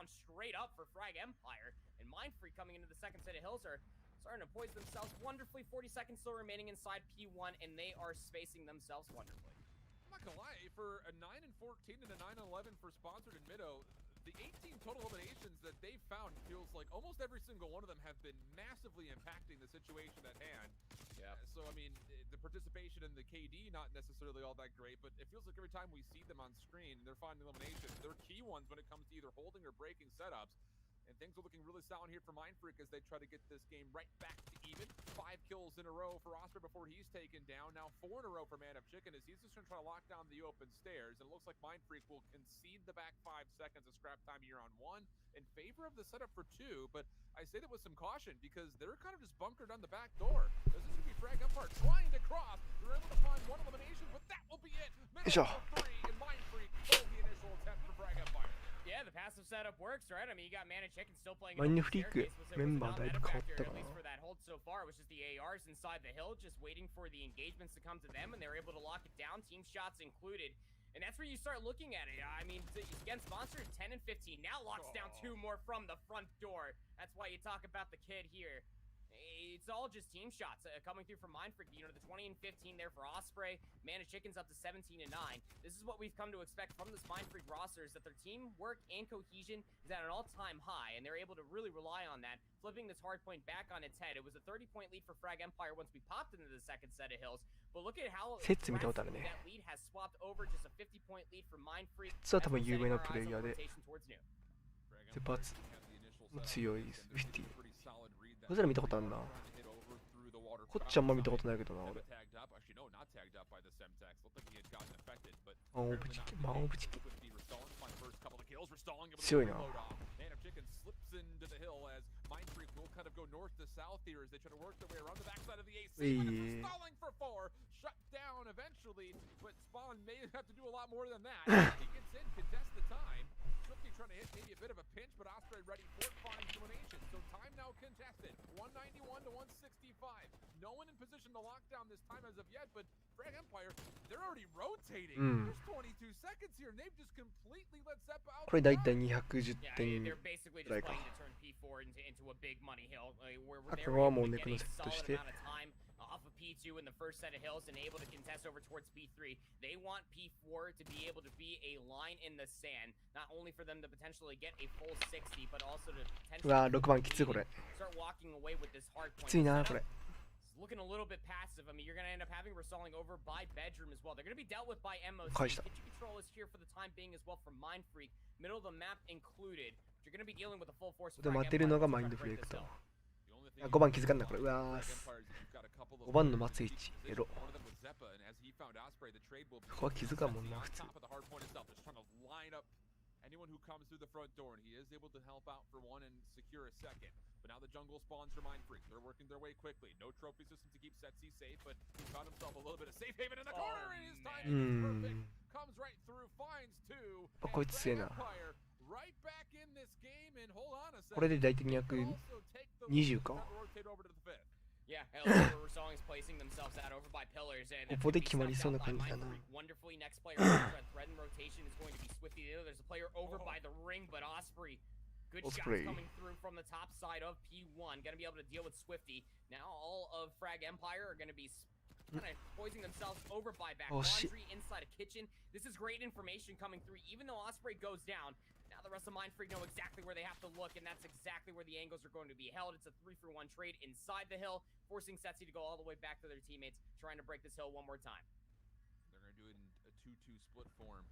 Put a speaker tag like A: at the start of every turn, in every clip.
A: down straight up for Frag Empire. And Mind Freak coming into the second set of hills are starting to poise themselves wonderfully. 40 seconds still remaining inside P1, and they are spacing themselves wonderfully.
B: I'm not gonna lie, for a 9 and 14 and a 9 and 11 for Sponsored and Middo, the 18 total eliminations that they've found feels like almost every single one of them have been massively impacting the situation at hand. Yeah. So, I mean, the participation in the KD, not necessarily all that great, but it feels like every time we see them on screen, they're finding eliminations. They're key ones when it comes to either holding or breaking setups. And things are looking really solid here for Mind Freak as they try to get this game right back to even. 5 kills in a row for Osprey before he's taken down. Now 4 in a row for Man of Chicken as he's just going to try to lock down the open stairs. And it looks like Mind Freak will concede the back 5 seconds of scrap time here on 1 in favor of the setup for 2. But I say that with some caution because they're kind of just bunkered on the back door. This is going to be Frag Empire trying to cross. They're able to find 1 elimination, but that will be it. Middle 3 and Mind Freak hold the initial attempt for Frag Empire.
A: Yeah, the passive setup works, right? I mean, you got Man of Chicken still playing.
C: マインドフリークメンバーだいぶ変わったかな。
A: At least for that hold so far, it was just the ARs inside the hill, just waiting for the engagements to come to them, and they were able to lock it down, team shots included. And that's where you start looking at it. I mean, again, sponsored 10 and 15 now locks down 2 more from the front door. That's why you talk about the kid here. It's all just team shots coming through from Mind Freak. You know, the 20 and 15 there for Osprey. Man of Chicken's up to 17 and 9. This is what we've come to expect from this Mind Freak roster, is that their teamwork and cohesion is at an all-time high, and they're able to really rely on that, flipping this hard point back on its head. It was a 30-point lead for Frag Empire once we popped into the second set of hills, but look at how that lead has swapped over, just a 50-point lead for Mind Freak.
C: 実は多分有名なプレイヤーでゼパツも強いです。50こちら見たことあるな。こっちあんま見たことないけどな俺。マンオブチキン、マンオブチキン強いな。
B: Trying to hit maybe a bit of a pinch, but Osprey ready for it, finds elimination. So time now contested, 191 to 165. No one in position to lock down this time as of yet, but Frag Empire, they're already rotating. There's 22 seconds here, and they've just completely let Zeppa out.
C: これだいたい210点ぐらいか。あとはもうネクのセットして。
A: Off of P2 in the first set of hills and able to contest over towards P3. They want P4 to be able to be a line in the sand, not only for them to potentially get a full 60, but also to potentially start walking away with this hard point. It's looking a little bit passive. I mean, you're going to end up having Resolling over by Bedroom as well. They're going to be dealt with by MOC. Kitchen Control is here for the time being as well from Mind Freak, middle of the map included. You're going to be dealing with a full force of Frag Empire.
C: 5番気づかんなこれ。うわー5番の松市エロ。ここは気づかんもんな普通。Anyone who comes through the front door, and he is able to help out for 1 and secure a second. But now the jungle spawns for Mind Freak. They're working their way quickly. No trophy system to keep Setsi safe, but he found himself a little bit of safe haven in the corner, and his timing is perfect. Comes right through, finds 2. こいつ強いな。
B: Right back in this game, and hold on a second.
C: これで大体220か。
A: Yeah, Resoling's placing themselves out over by pillars, and
C: ここで決まりそうな感じだな。
A: Wonderfully, next player thread and rotation is going to be Swifty. There's a player over by the ring, but Osprey, good shots coming through from the top side of P1. Gonna be able to deal with Swifty. Now all of Frag Empire are gonna be kind of poising themselves over by back. Laundry inside a kitchen. This is great information coming through, even though Osprey goes down. Now the rest of Mind Freak know exactly where they have to look, and that's exactly where the angles are going to be held. It's a 3-for-1 trade inside the hill, forcing Setsi to go all the way back to their teammates, trying to break this hill one more time.
B: They're going to do it in a 2-2 split form.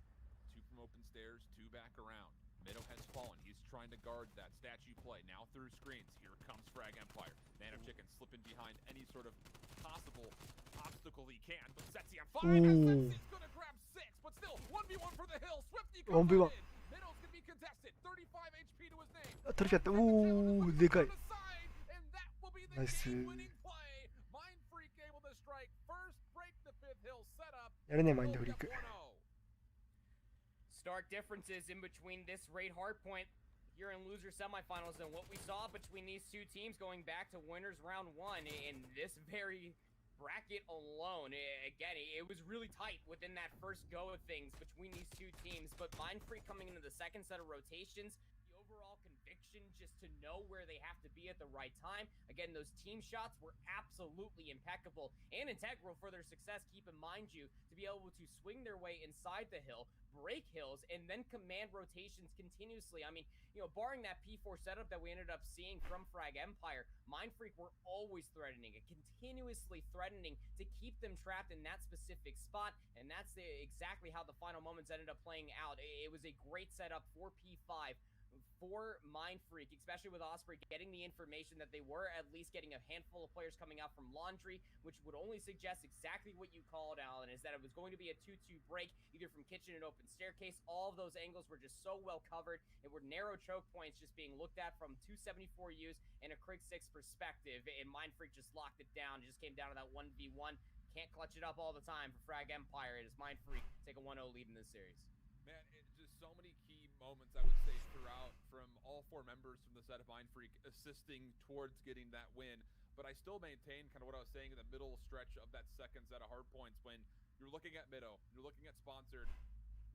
B: 2 from open stairs, 2 back around. Middo has fallen. He's trying to guard that statue play. Now through screens. Here comes Frag Empire. Man of Chicken slipping behind any sort of possible obstacle he can. But Setsi on fire. Setsi's going to grab 6, but still 1v1 for the hill. Swifty comes in. Middo's going to be contested. 35 HP to his name.
C: 取れちゃった。おー、でかい。ナイス。やるね、マインドフリーク。
A: Stark differences in between this raid hardpoint here in loser semifinals and what we saw between these two teams going back to winners round 1 in this very bracket alone. Again, it was really tight within that first go of things between these two teams, but Mind Freak coming into the second set of rotations, the overall conviction just to know where they have to be at the right time. Again, those team shots were absolutely impeccable and integral for their success. Keep in mind you to be able to swing their way inside the hill, break hills, and then command rotations continuously. I mean, you know, barring that P4 setup that we ended up seeing from Frag Empire, Mindfreak were always threatening it, continuously threatening to keep them trapped in that specific spot, and that's exactly how the final moments ended up playing out. It was a great setup for P5, for Mindfreak, especially with Osprey getting the information that they were at least getting a handful of players coming out from Laundry, which would only suggest exactly what you called, Alan, is that it was going to be a 2-2 break, either from kitchen and open staircase. All of those angles were just so well covered. It were narrow choke points just being looked at from 274 U's and a Krig 6 perspective, and Mindfreak just locked it down. It just came down to that 1v1. Can't clutch it up all the time for Frag Empire. It is Mindfreak take a 1-0 lead in this series.
B: Man, it's just so many key moments, I would say, throughout from all four members from the set of Mindfreak assisting towards getting that win. But I still maintain kind of what I was saying in the middle stretch of that second set of hard points when you're looking at Middo, you're looking at Sponsored,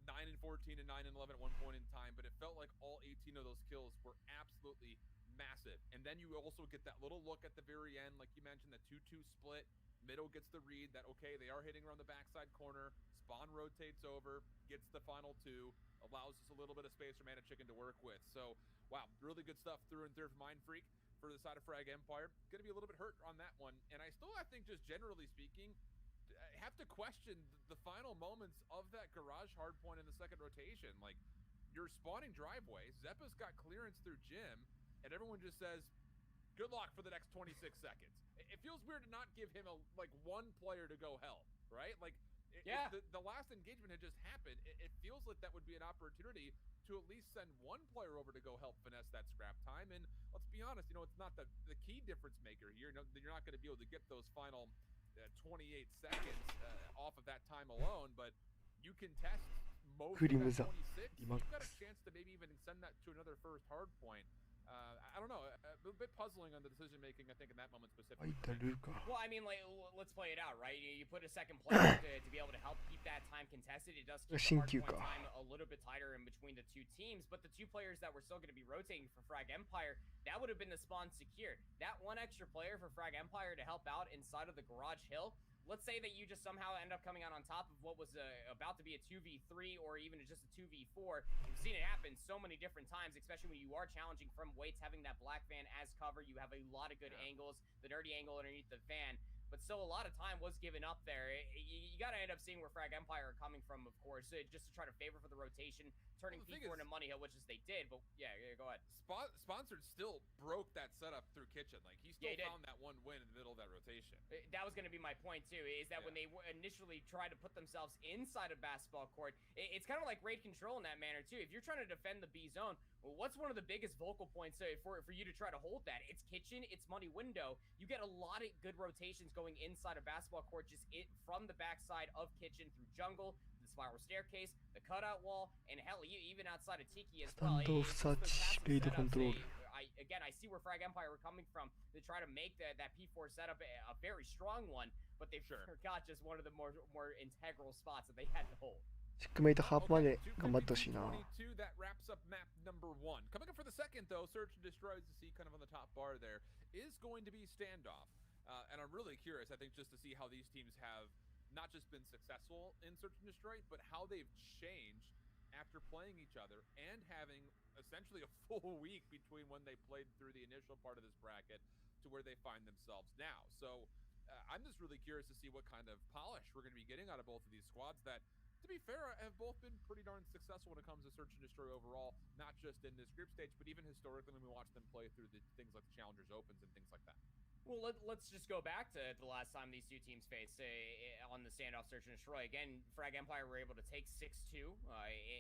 B: 9-14 and 9-11 at one point in time, but it felt like all 18 of those kills were absolutely massive. And then you also get that little look at the very end, like you mentioned, the 2-2 split. Middo gets the read that, okay, they are hitting around the backside corner. Spawn rotates over, gets the final two, allows us a little bit of space for Mana Chicken to work with. So, wow, really good stuff through and through from Mindfreak for the side of Frag Empire. Going to be a little bit hurt on that one. And I think, just generally speaking, I have to question the final moments of that garage hardpoint in the second rotation. Like, you're spawning driveway, Zeppa's got clearance through Jim, and everyone just says, good luck for the next 26 seconds. It feels weird to not give him one player to go help, right? Like,
A: yeah.
B: If the last engagement had just happened, it feels like that would be an opportunity to at least send one player over to go help finesse that scrap time. And let's be honest, it's not the key difference maker here. You're not going to be able to get those final 28 seconds off of that time alone, but you can test most of that 26. You've got a chance to maybe even send that to another first hard point. I don't know, a bit puzzling on the decision making, I think, in that moment specifically.
A: Well, I mean, like, let's play it out, right? You put a second player to be able to help keep that time contested. It does keep the hard point time a little bit tighter in between the two teams, but the two players that were still going to be rotating for Frag Empire, that would have been the spawn secure. That one extra player for Frag Empire to help out inside of the garage hill. Let's say that you just somehow end up coming out on top of what was about to be a 2v3 or even just a 2v4. We've seen it happen so many different times, especially when you are challenging from weights, having that black van as cover. You have a lot of good angles, the dirty angle underneath the van. But still, a lot of time was given up there. You got to end up seeing where Frag Empire are coming from, of course, just to try to favor for the rotation, turning P4 into Money Hill, which is they did. But yeah, go ahead.
B: Sponsored still broke that setup through kitchen. Like, he still found that one win in the middle of that rotation.
A: That was going to be my point, too, is that when they initially tried to put themselves inside a basketball court, it's kind of like raid control in that manner, too. If you're trying to defend the B zone, well, what's one of the biggest vocal points for you to try to hold that? It's kitchen, it's money window. You get a lot of good rotations going inside a basketball court, just from the backside of kitchen through jungle, the spiral staircase, the cutout wall, and hell, even outside of Tiki as well. Again, I see where Frag Empire were coming from to try to make that P4 setup a very strong one, but they forgot just one of the more integral spots that they had to hold.
D: チックメイトハープまで頑張ってほしいな。
B: That wraps up map number 1. Coming up for the second, though, Search and Destroy, as you see kind of on the top bar there, is going to be Standoff. And I'm really curious, I think, just to see how these teams have not just been successful in Search and Destroy, but how they've changed after playing each other and having essentially a full week between when they played through the initial part of this bracket to where they find themselves now. So I'm just really curious to see what kind of polish we're going to be getting out of both of these squads that, to be fair, have both been pretty darn successful when it comes to Search and Destroy overall, not just in this group stage, but even historically when we watch them play through the things like the Challengers Opens and things like that.
A: Well, let's just go back to the last time these two teams faced on the Standoff Search and Destroy. Again, Frag Empire were able to take 6-2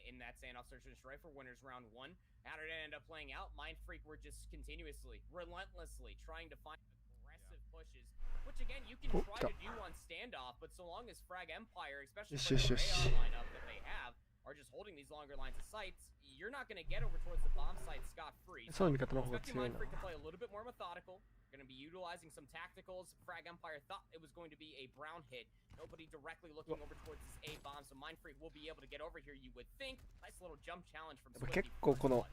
A: in that Standoff Search and Destroy for winners round 1. How did it end up playing out? Mindfreak were just continuously, relentlessly trying to find aggressive pushes, which again, you can try to do on Standoff, but so long as Frag Empire, especially for the AR lineup that they have, are just holding these longer lines of sights, you're not going to get over towards the bomb site scot-free. So expecting Mindfreak to play a little bit more methodical, going to be utilizing some tacticals. Frag Empire thought it was going to be a brown hit. Nobody directly looking over towards this A bomb, so Mindfreak will be able to get over here, you would think. Nice little jump challenge from Swift.
D: 結構この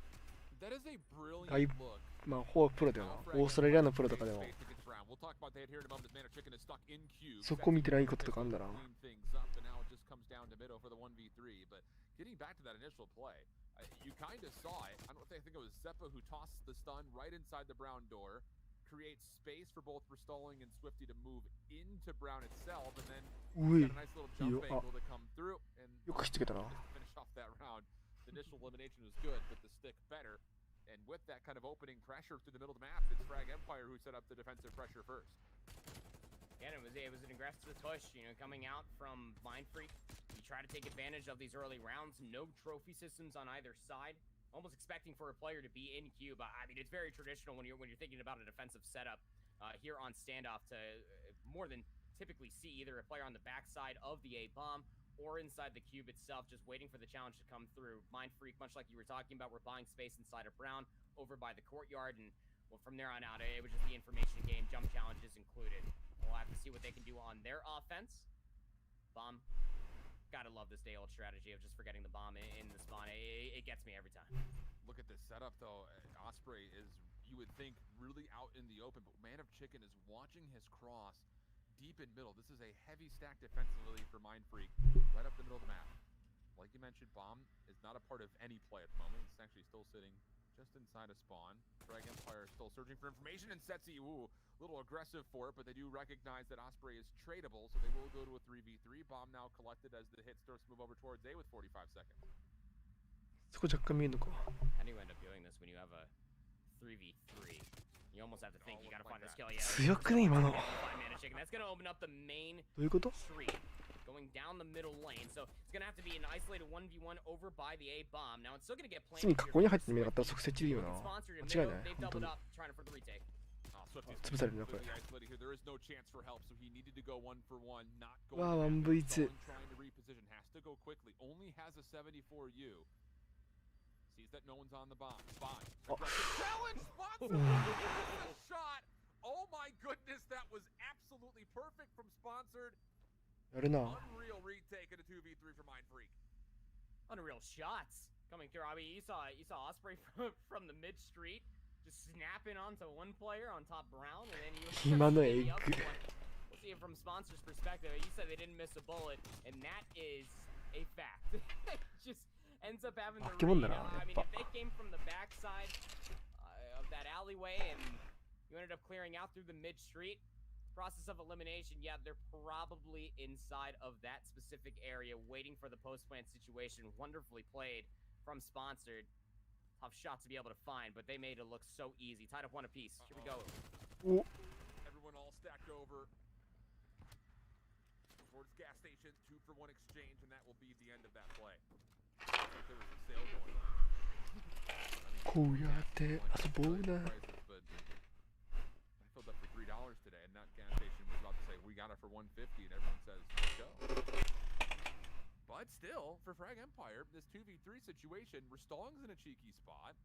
C: That is a
D: 外
C: brilliant look.
D: まあほぼプロだよな。オーストラリアのプロとかでも
C: We'll talk about that here in a moment as Mana Chicken is stuck in cube.
D: そこ見てないこととかあんだな。
C: Clean things up, and now it just comes down to middle for the 1v3. But getting back to that initial play, you kind of saw it. I think it was Seppa who tossed the stun right inside the Brown door, creates space for both Restalling and Swifty to move into Brown itself, and then got a nice little jump angle to come through and
D: よく引っつけたな。
C: finish off that round. The initial elimination was good, but the stick better. And with that kind of opening pressure through the middle of the map, it's Frag Empire who set up the defensive pressure first.
A: Yeah, it was an aggressive push, you know, coming out from Mind Freak. You try to take advantage of these early rounds. No trophy systems on either side. Almost expecting for a player to be in cube. I mean, it's very traditional when you're thinking about a defensive setup here on standoff to more than typically see either a player on the backside of the A bomb or inside the cube itself, just waiting for the challenge to come through. Mind Freak, much like you were talking about, we're buying space inside of Brown over by the courtyard, and well, from there on out, it was just the information game, jump challenges included. We'll have to see what they can do on their offense. Bomb. Gotta love this day-old strategy of just forgetting the bomb in the spawn. It gets me every time.
C: Look at this setup, though. Osprey is, you would think, really out in the open, but Man of Chicken is watching his cross deep in middle. This is a heavy stack defensively for Mind Freak, right up the middle of the map. Like you mentioned, Bomb is not a part of any play at the moment. It's actually still sitting just inside of spawn. Frag Empire is still searching for information, and Setsi, ooh, a little aggressive for it, but they do recognize that Osprey is tradable, so they will go to a 3v3. Bomb now collected as the hit starts to move over towards A with 45 seconds.
D: そこ若干見えるのか。
A: How do you end up doing this when you have a 3v3? You almost have to think you gotta find this kill. Yeah.
D: 強くね今の。
A: Mana Chicken. That's gonna open up the main
D: どういうこと？
A: street going down the middle lane. So it's gonna have to be an isolated 1v1 over by the A bomb. Now it's still gonna get
D: 普通に
A: planted.
D: ここに入ってみなかったら即設でいいよな。
A: Sponsored in
D: 間違い
A: middle.
D: ない。
A: They've
D: 本当
A: doubled
D: に。
A: up trying for the retake.
C: Swift is
D: 潰されるなこれ。
C: completely isolated here. There is no chance for help, so he needed to go 1-for-1, not going
D: わあ
C: to
D: 1v2。
C: trying to reposition, has to go quickly, only has a 74U. Sees that no one's on the bomb. Spot. Challenge sponsor. Shot. Oh my goodness, that was absolutely perfect from Sponsored.
D: やるな。
C: Unreal retake in a 2v3 for Mind Freak.
A: Unreal shots coming through. I mean, you saw Osprey from the mid street just snapping onto one player on top Brown, and then you.
D: 今のエッ
A: the
D: グ。
A: other one. We'll see it from Sponsor's perspective. You said they didn't miss a bullet, and that is a fact. Just ends up having the
D: 化け物だな、
A: I
D: やっ
A: mean,
D: ぱ。
A: if they came from the backside of that alleyway and you ended up clearing out through the mid street, process of elimination, yeah, they're probably inside of that specific area waiting for the post-plant situation. Wonderfully played from Sponsored. Tough shot to be able to find, but they made it look so easy. Tied up one apiece. Here we go.
D: お
C: Everyone all stacked over towards gas station. 2-for-1 exchange, and that will be the end of that play. There was a sale going on.
D: こうやって遊ぼうな。
C: But I filled up for $3 today, and that gas station was about to say we got it for $1.50, and everyone says let's go. But still, for Frag Empire, this 2v3 situation, Restalling's in a cheeky spot,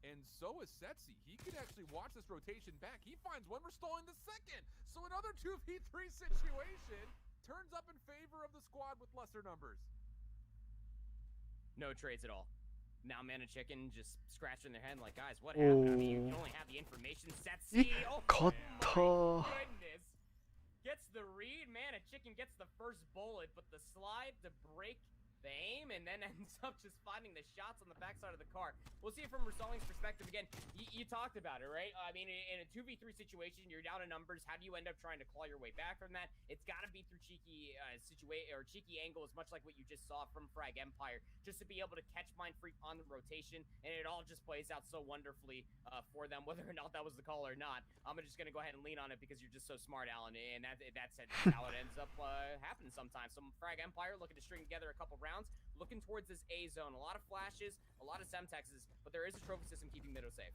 C: and so is Setsi. He could actually watch this rotation back. He finds one, Restalling the second. So another 2v3 situation turns up in favor of the squad with lesser numbers.
A: No trades at all. Now Mana Chicken just scratching their head like, guys, what happened? I mean, you can only have the information set.
D: え
A: See, oh
D: 勝ったー。
A: my goodness. Gets the read, Mana Chicken gets the first bullet, but the slide to break the aim, and then ends up just finding the shots on the backside of the car. We'll see it from Resalling's perspective again. You talked about it, right? I mean, in a 2v3 situation, you're down in numbers. How do you end up trying to claw your way back from that? It's got to be through cheeky cheeky angle, as much like what you just saw from Frag Empire, just to be able to catch Mind Freak on the rotation, and it all just plays out so wonderfully for them, whether or not that was the call or not. I'm just gonna go ahead and lean on it because you're just so smart, Alan, and that's how it ends up happening sometimes. So Frag Empire looking to string together a couple rounds, looking towards this A zone. A lot of flashes, a lot of Semtexes, but there is a trophy system keeping Middle safe.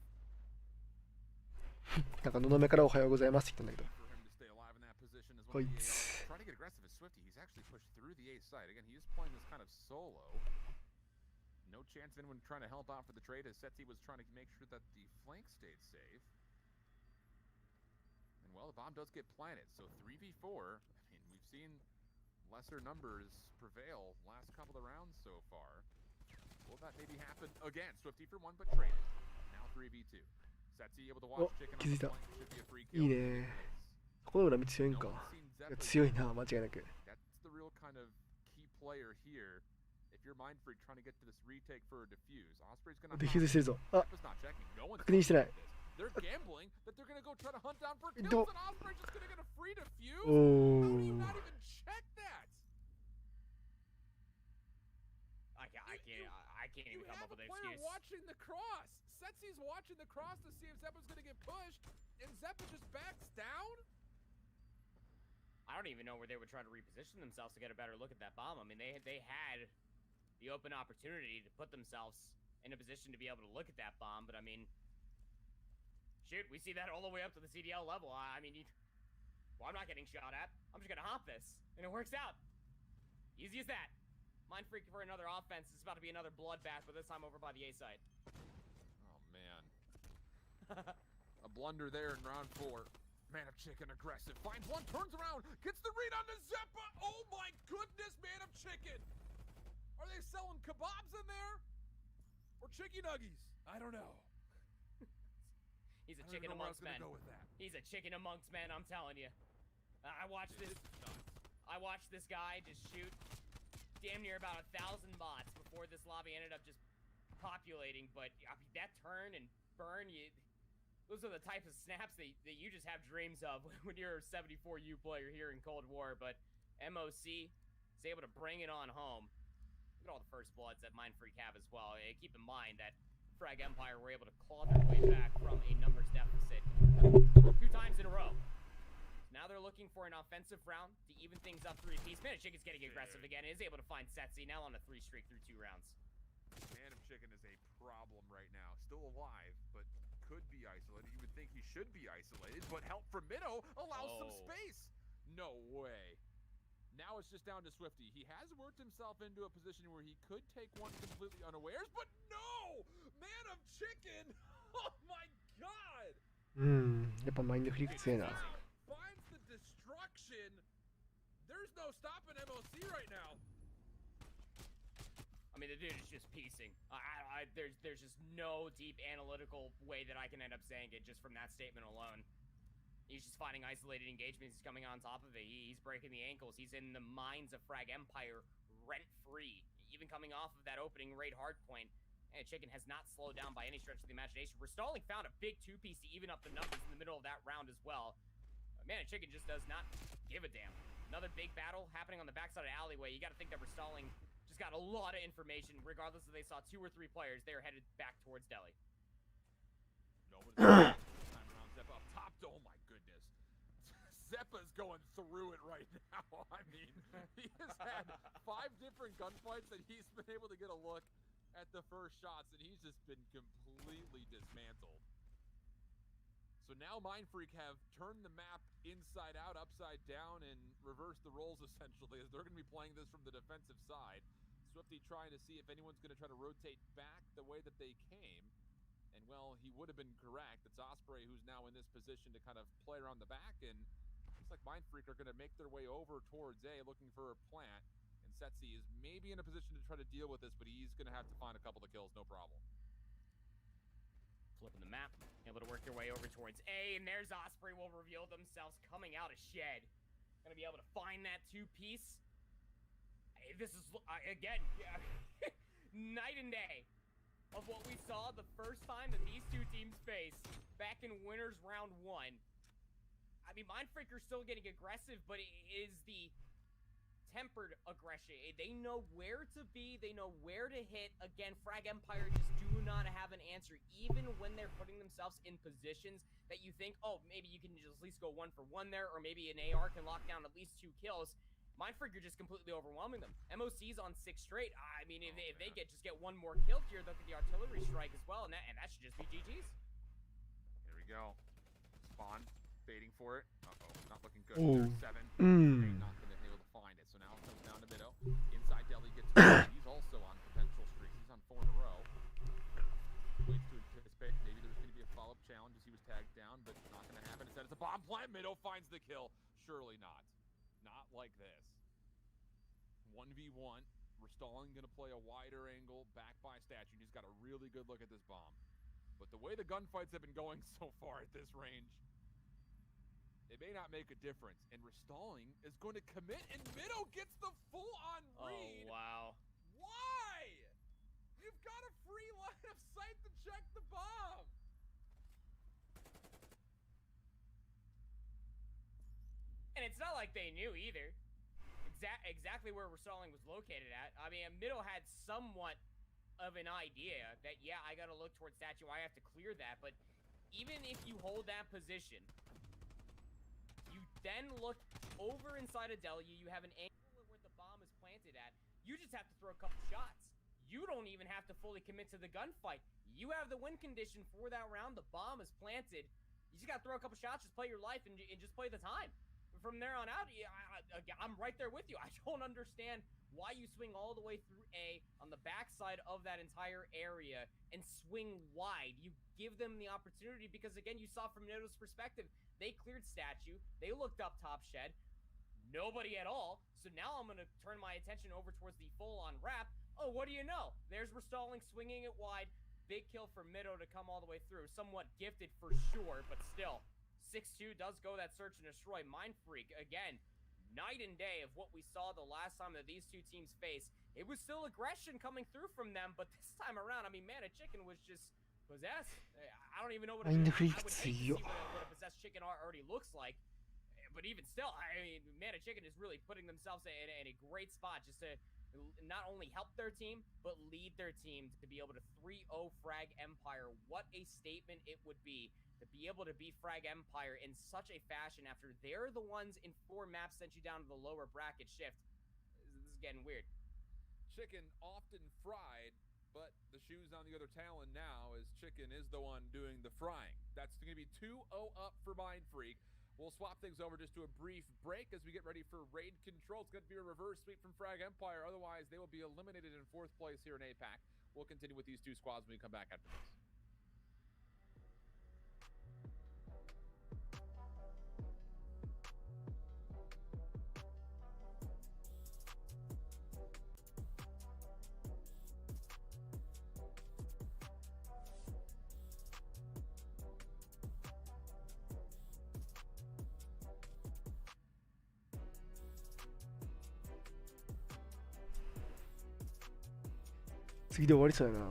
D: なんかのどめからおはようございますって言ったんだけど。
C: For him to stay alive in that position as
D: こ
C: well.
D: いつ。
C: Trying to get aggressive as Swifty. He's actually pushed through the A side. Again, he is playing this kind of solo. No chance anyone trying to help out for the trade as Setsi was trying to make sure that the flank stayed safe. And well, the bomb does get planted. So 3v4. I mean, we've seen lesser numbers prevail last couple of rounds so far. Will that maybe happen again? Swifty for one, but traded.
B: 32. Setsi able to watch Chicken on
D: 気づ
B: the
D: いた
B: flank. Should be a free
D: い
B: kill.
D: いねこの恨み強いんか
B: No one's seen
D: いや
B: Zeppa
D: 強い
B: yet.
D: な間違いなく
B: That's the real kind of key player here. If you're Mind Freak trying to get to this retake for a defuse, Osprey's gonna
D: ディフューズしてるぞあ
B: Zeppa's not checking. No one's
D: 確認してない
B: this. They're gambling that they're gonna go try to hunt down for
D: ど
B: kills, and Osprey's just gonna get a free defuse.
D: お
B: How do you
D: ー
B: not even check that?
A: I can't
B: You
A: even come
B: have
A: up
B: a
A: with an
B: player
A: excuse.
B: watching the cross. Setsi's watching the cross to see if Zeppa's gonna get pushed, and Zeppa just backs down.
A: I don't even know where they would try to reposition themselves to get a better look at that bomb. I mean, they had the open opportunity to put themselves in a position to be able to look at that bomb, but I mean, shoot, we see that all the way up to the CDL level. I mean, well, I'm not getting shot at. I'm just gonna hop this, and it works out. Easy as that. Mind Freak for another offense. It's about to be another bloodbath, but this time over by the A side.
B: Oh man, a blunder there in round 4. Man of Chicken aggressive, finds one, turns around, gets the read on the Zeppa. Oh my goodness, Man of Chicken. Are they selling kebabs in there? Or chicken nuggies? I don't know.
A: He's a
B: I don't
A: chicken
B: know where I
A: amongst
B: was gonna
A: men.
B: go with that.
A: He's a chicken amongst men, I'm telling you. I watched this.
B: This is nuts.
A: I watched this guy just shoot damn near about 1,000 bots before this lobby ended up just populating. But I mean, that turn and burn, those are the types of snaps that you just have dreams of when you're a 74U player here in Cold War. But MOC is able to bring it on home. Look at all the first bloods that Mind Freak have as well. Keep in mind that Frag Empire were able to claw their way back from a numbers deficit 2 times in a row. Now they're looking for an offensive round to even things up 3 apiece. Man of Chicken's getting aggressive again. Is able to find Setsi now on a 3 streak through 2 rounds.
B: Man of Chicken is a problem right now. Still alive, but could be isolated. You would think he should be isolated, but help from Minnow allows some space. No way. Now it's just down to Swifty. He has worked himself into a position where he could take one completely unawares, but no! Man of Chicken! Oh my god!
D: やっぱマインドフリーク強いな
B: Finds the destruction. There's no stopping MOC right now.
A: I mean, the dude is just piecing. There's just no deep analytical way that I can end up saying it just from that statement alone. He's just finding isolated engagements. He's coming on top of it. He's breaking the ankles. He's in the minds of Frag Empire rent-free. Even coming off of that opening raid hard point. And Chicken has not slowed down by any stretch of the imagination. Restalling found a big 2-piece to even up the numbers in the middle of that round as well. Man, Chicken just does not give a damn. Another big battle happening on the backside of the alleyway. You got to think that Restalling just got a lot of information. Regardless if they saw 2 or 3 players, they are headed back towards Delhi.
B: Nobody's time around Zeppa up top. Oh my goodness. Zeppa's going through it right now. I mean, he has had 5 different gunfights that he's been able to get a look at the first shots, and he's just been completely dismantled. So now Mind Freak have turned the map inside out, upside down, and reversed the roles essentially, as they're going to be playing this from the defensive side. Swifty trying to see if anyone's going to try to rotate back the way that they came. And well, he would have been correct. It's Osprey who's now in this position to kind of play around the back, and looks like Mind Freak are going to make their way over towards A, looking for a plant. And Setsi is maybe in a position to try to deal with this, but he's going to have to find a couple of kills, no problem.
A: Flipping the map, able to work their way over towards A, and there's Osprey will reveal themselves coming out of Shed. Gonna be able to find that 2-piece. This is, again, night and day of what we saw the first time that these 2 teams faced back in Winners Round 1. I mean, Mind Freak are still getting aggressive, but it is the tempered aggression. They know where to be, they know where to hit. Again, Frag Empire just do not have an answer, even when they're putting themselves in positions that you think, oh, maybe you can just at least go 1 for 1 there, or maybe an AR can lock down at least 2 kills. Mind Freak are just completely overwhelming them. MOC's on 6 straight. I mean, if they just get 1 more kill here, they'll get the artillery strike as well, and that should just be GG's.
B: Here we go. Spawn, baiting for it. Uh-oh, not looking good.
D: Ooh.
B: There's 7.
D: Mm.
B: Not going to be able to find it. So now it comes down to Mido. Inside Delhi gets he's also on potential streaks. He's on 4 in a row. Waits to anticipate. Maybe there's going to be a follow-up challenge as he was tagged down, but not going to happen. Instead, it's a bomb plant. Mido finds the kill. Surely not. Not like this. 1v1. Restalling going to play a wider angle back by Statue. He's got a really good look at this bomb. But the way the gunfights have been going so far at this range, it may not make a difference. And Restalling is going to commit, and Mido gets the full-on read.
A: Oh, wow.
B: Why? You've got a free line of sight to check the bomb.
A: And it's not like they knew either. Exactly where Restalling was located at. I mean, Middle had somewhat of an idea that, yeah, I gotta look towards statue, I have to clear that, but even if you hold that position, you then look over inside of Delia, you have an angle of where the bomb is planted at, you just have to throw a couple shots. You don't even have to fully commit to the gunfight. You have the win condition for that round, the bomb is planted, you just gotta throw a couple shots, just play your life, and just play the time. From there on out, I'm right there with you. I don't understand why you swing all the way through A on the backside of that entire area and swing wide. You give them the opportunity because, again, you saw from Noto's perspective, they cleared statue, they looked up top shed, nobody at all. So now I'm going to turn my attention over towards the full-on wrap. Oh, what do you know? There's Restalling swinging it wide. Big kill for Mido to come all the way through. Somewhat gifted for sure, but still. 6-2 does go that search and destroy. Mind Freak, again, night and day of what we saw the last time that these two teams faced. It was still aggression coming through from them, but this time around, I mean, Mana Chicken was just possessed. I don't even know what I would hate to see what a possessed chicken already looks like. But even still, I mean, Mana Chicken is really putting themselves in a great spot just to not only help their team, but lead their team to be able to 3-0 frag Empire. What a statement it would be to be able to beat frag Empire in such a fashion after they're the ones in 4 maps sent you down to the lower bracket shift. This is getting weird.
B: Chicken often fried, but the shoe's on the other talon now as Chicken is the one doing the frying. That's going to be 2-0 up for Mind Freak. We'll swap things over just to a brief break as we get ready for raid control. It's going to be a reverse sweep from frag Empire. Otherwise, they will be eliminated in 4th place here in APAC. We'll continue with these two squads when we come back after this.
D: 次で終わりそうやな。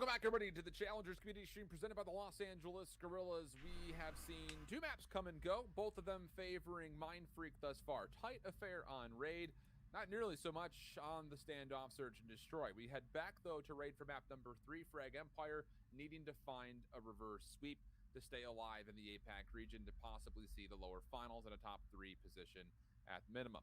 B: welcome back, everybody, to the Challengers Community Stream presented by the Los Angeles Guerrillas. We have seen two maps come and go, both of them favoring Mind Freak thus far. Tight affair on Raid, not nearly so much on the standoff Search and Destroy. We head back, though, to Raid for map number 3, Frag Empire, needing to find a reverse sweep to stay alive in the APAC region to possibly see the lower finals in a top 3 position at minimum.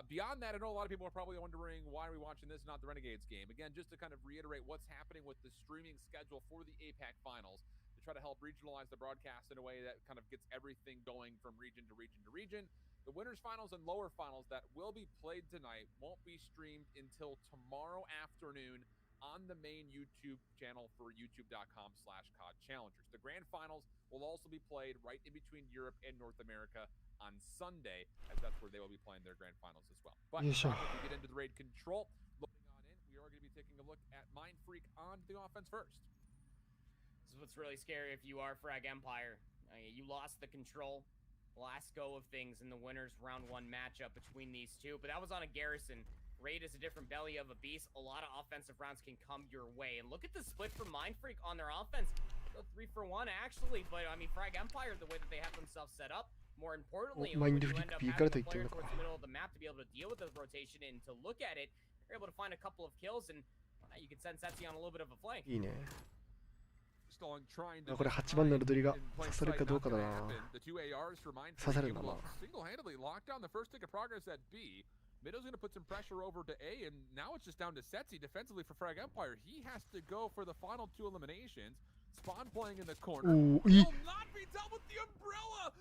B: Beyond that, I know a lot of people are probably wondering why are we watching this, not the Renegades game. Again, just to kind of reiterate what's happening with the streaming schedule for the APAC finals to try to help regionalize the broadcast in a way that kind of gets everything going from region to region to region. The winners finals and lower finals that will be played tonight won't be streamed until tomorrow afternoon on the main YouTube channel for youtube.com/COD Challengers. The grand finals will also be played right in between Europe and North America on Sunday, as that's where they will be playing their grand finals as well. But if we get into the raid control, loading on in, we are going to be taking a look at Mind Freak on the offense first.
A: This is what's really scary if you are Frag Empire. You lost the control, last go of things in the winners round 1 matchup between these two, but that was on a Garrison. Raid is a different belly of a beast. A lot of offensive rounds can come your way. And look at the split from Mind Freak on their offense. Go 3 for 1 actually, but I mean Frag Empire, the way that they have themselves set up, more importantly, when you end up having a player towards the middle of the map to be able to deal with the rotation and to look at it, you're able to find a couple of kills, and you can send Setsi on a little bit of a flank.
D: いいね。
B: こ
D: れ8番のルドリが刺さるかどうかだな。刺さるんだな。
B: Single-handedly locked down the first tick of progress at B. Mido's going to put some pressure over to A, and now it's just down to Setsi defensively for Frag Empire. He has to go for the final 2 eliminations. Spawn playing in the corner.
D: Ooh,
B: will not be dealt with the umbrella.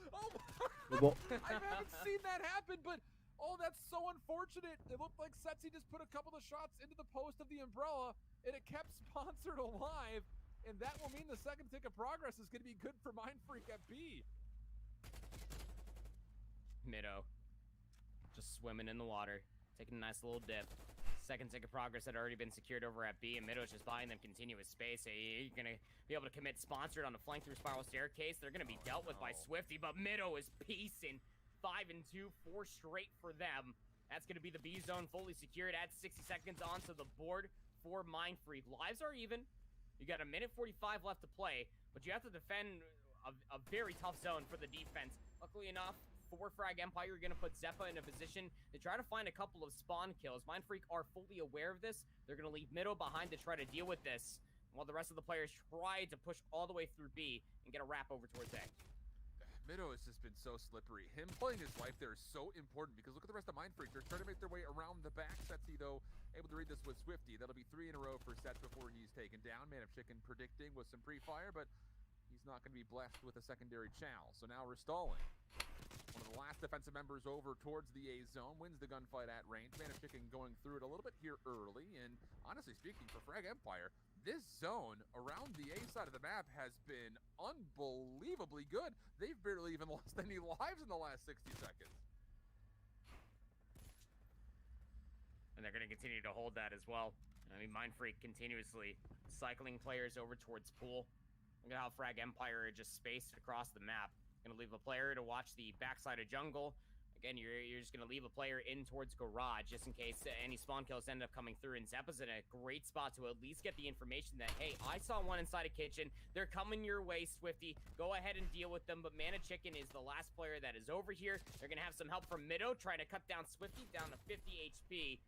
B: Oh, I haven't seen that happen, but oh, that's so unfortunate. It looked like Setsi just put a couple of shots into the post of the umbrella, and it kept Sponsored alive. And that will mean the second tick of progress is going to be good for Mind Freak at B.
A: Mido, just swimming in the water, taking a nice little dip. Second tick of progress had already been secured over at B, and Mido's just buying them continuous space. You're going to be able to commit Sponsored on the flank through Spiral Staircase. They're going to be dealt with by Swifty, but Mido is piecing 5 and 2, 4 straight for them. That's going to be the B zone fully secured. Add 60 seconds onto the board for Mind Freak. Lives are even. You got a minute 45 left to play, but you have to defend a very tough zone for the defense. Luckily enough, for Frag Empire, you're going to put Zeppa in a position to try to find a couple of spawn kills. Mind Freak are fully aware of this. They're going to leave Mido behind to try to deal with this, while the rest of the players try to push all the way through B and get a wrap over towards A.
B: Mido has just been so slippery. Him playing his life there is so important because look at the rest of Mind Freak. They're trying to make their way around the back. Setsi, though, able to read this with Swifty. That'll be 3 in a row for Sets before he's taken down. Man of Chicken predicting with some pre-fire, but he's not going to be blessed with a secondary chow. So now we're stalling. One of the last defensive members over towards the A zone, wins the gunfight at range. Man of Chicken going through it a little bit here early, and honestly speaking, for Frag Empire, this zone around the A side of the map has been unbelievably good. They've barely even lost any lives in the last 60 seconds.
A: And they're going to continue to hold that as well. I mean, Mind Freak continuously cycling players over towards pool. Look at how Frag Empire are just spaced across the map. Going to leave a player to watch the backside of jungle. Again, you're just going to leave a player in towards garage just in case any spawn kills end up coming through. And Zeppa's in a great spot to at least get the information that, hey, I saw one inside a kitchen. They're coming your way, Swifty. Go ahead and deal with them. But Mana Chicken is the last player that is over here. They're going to have some help from Mido, trying to cut down Swifty down to 50 HP.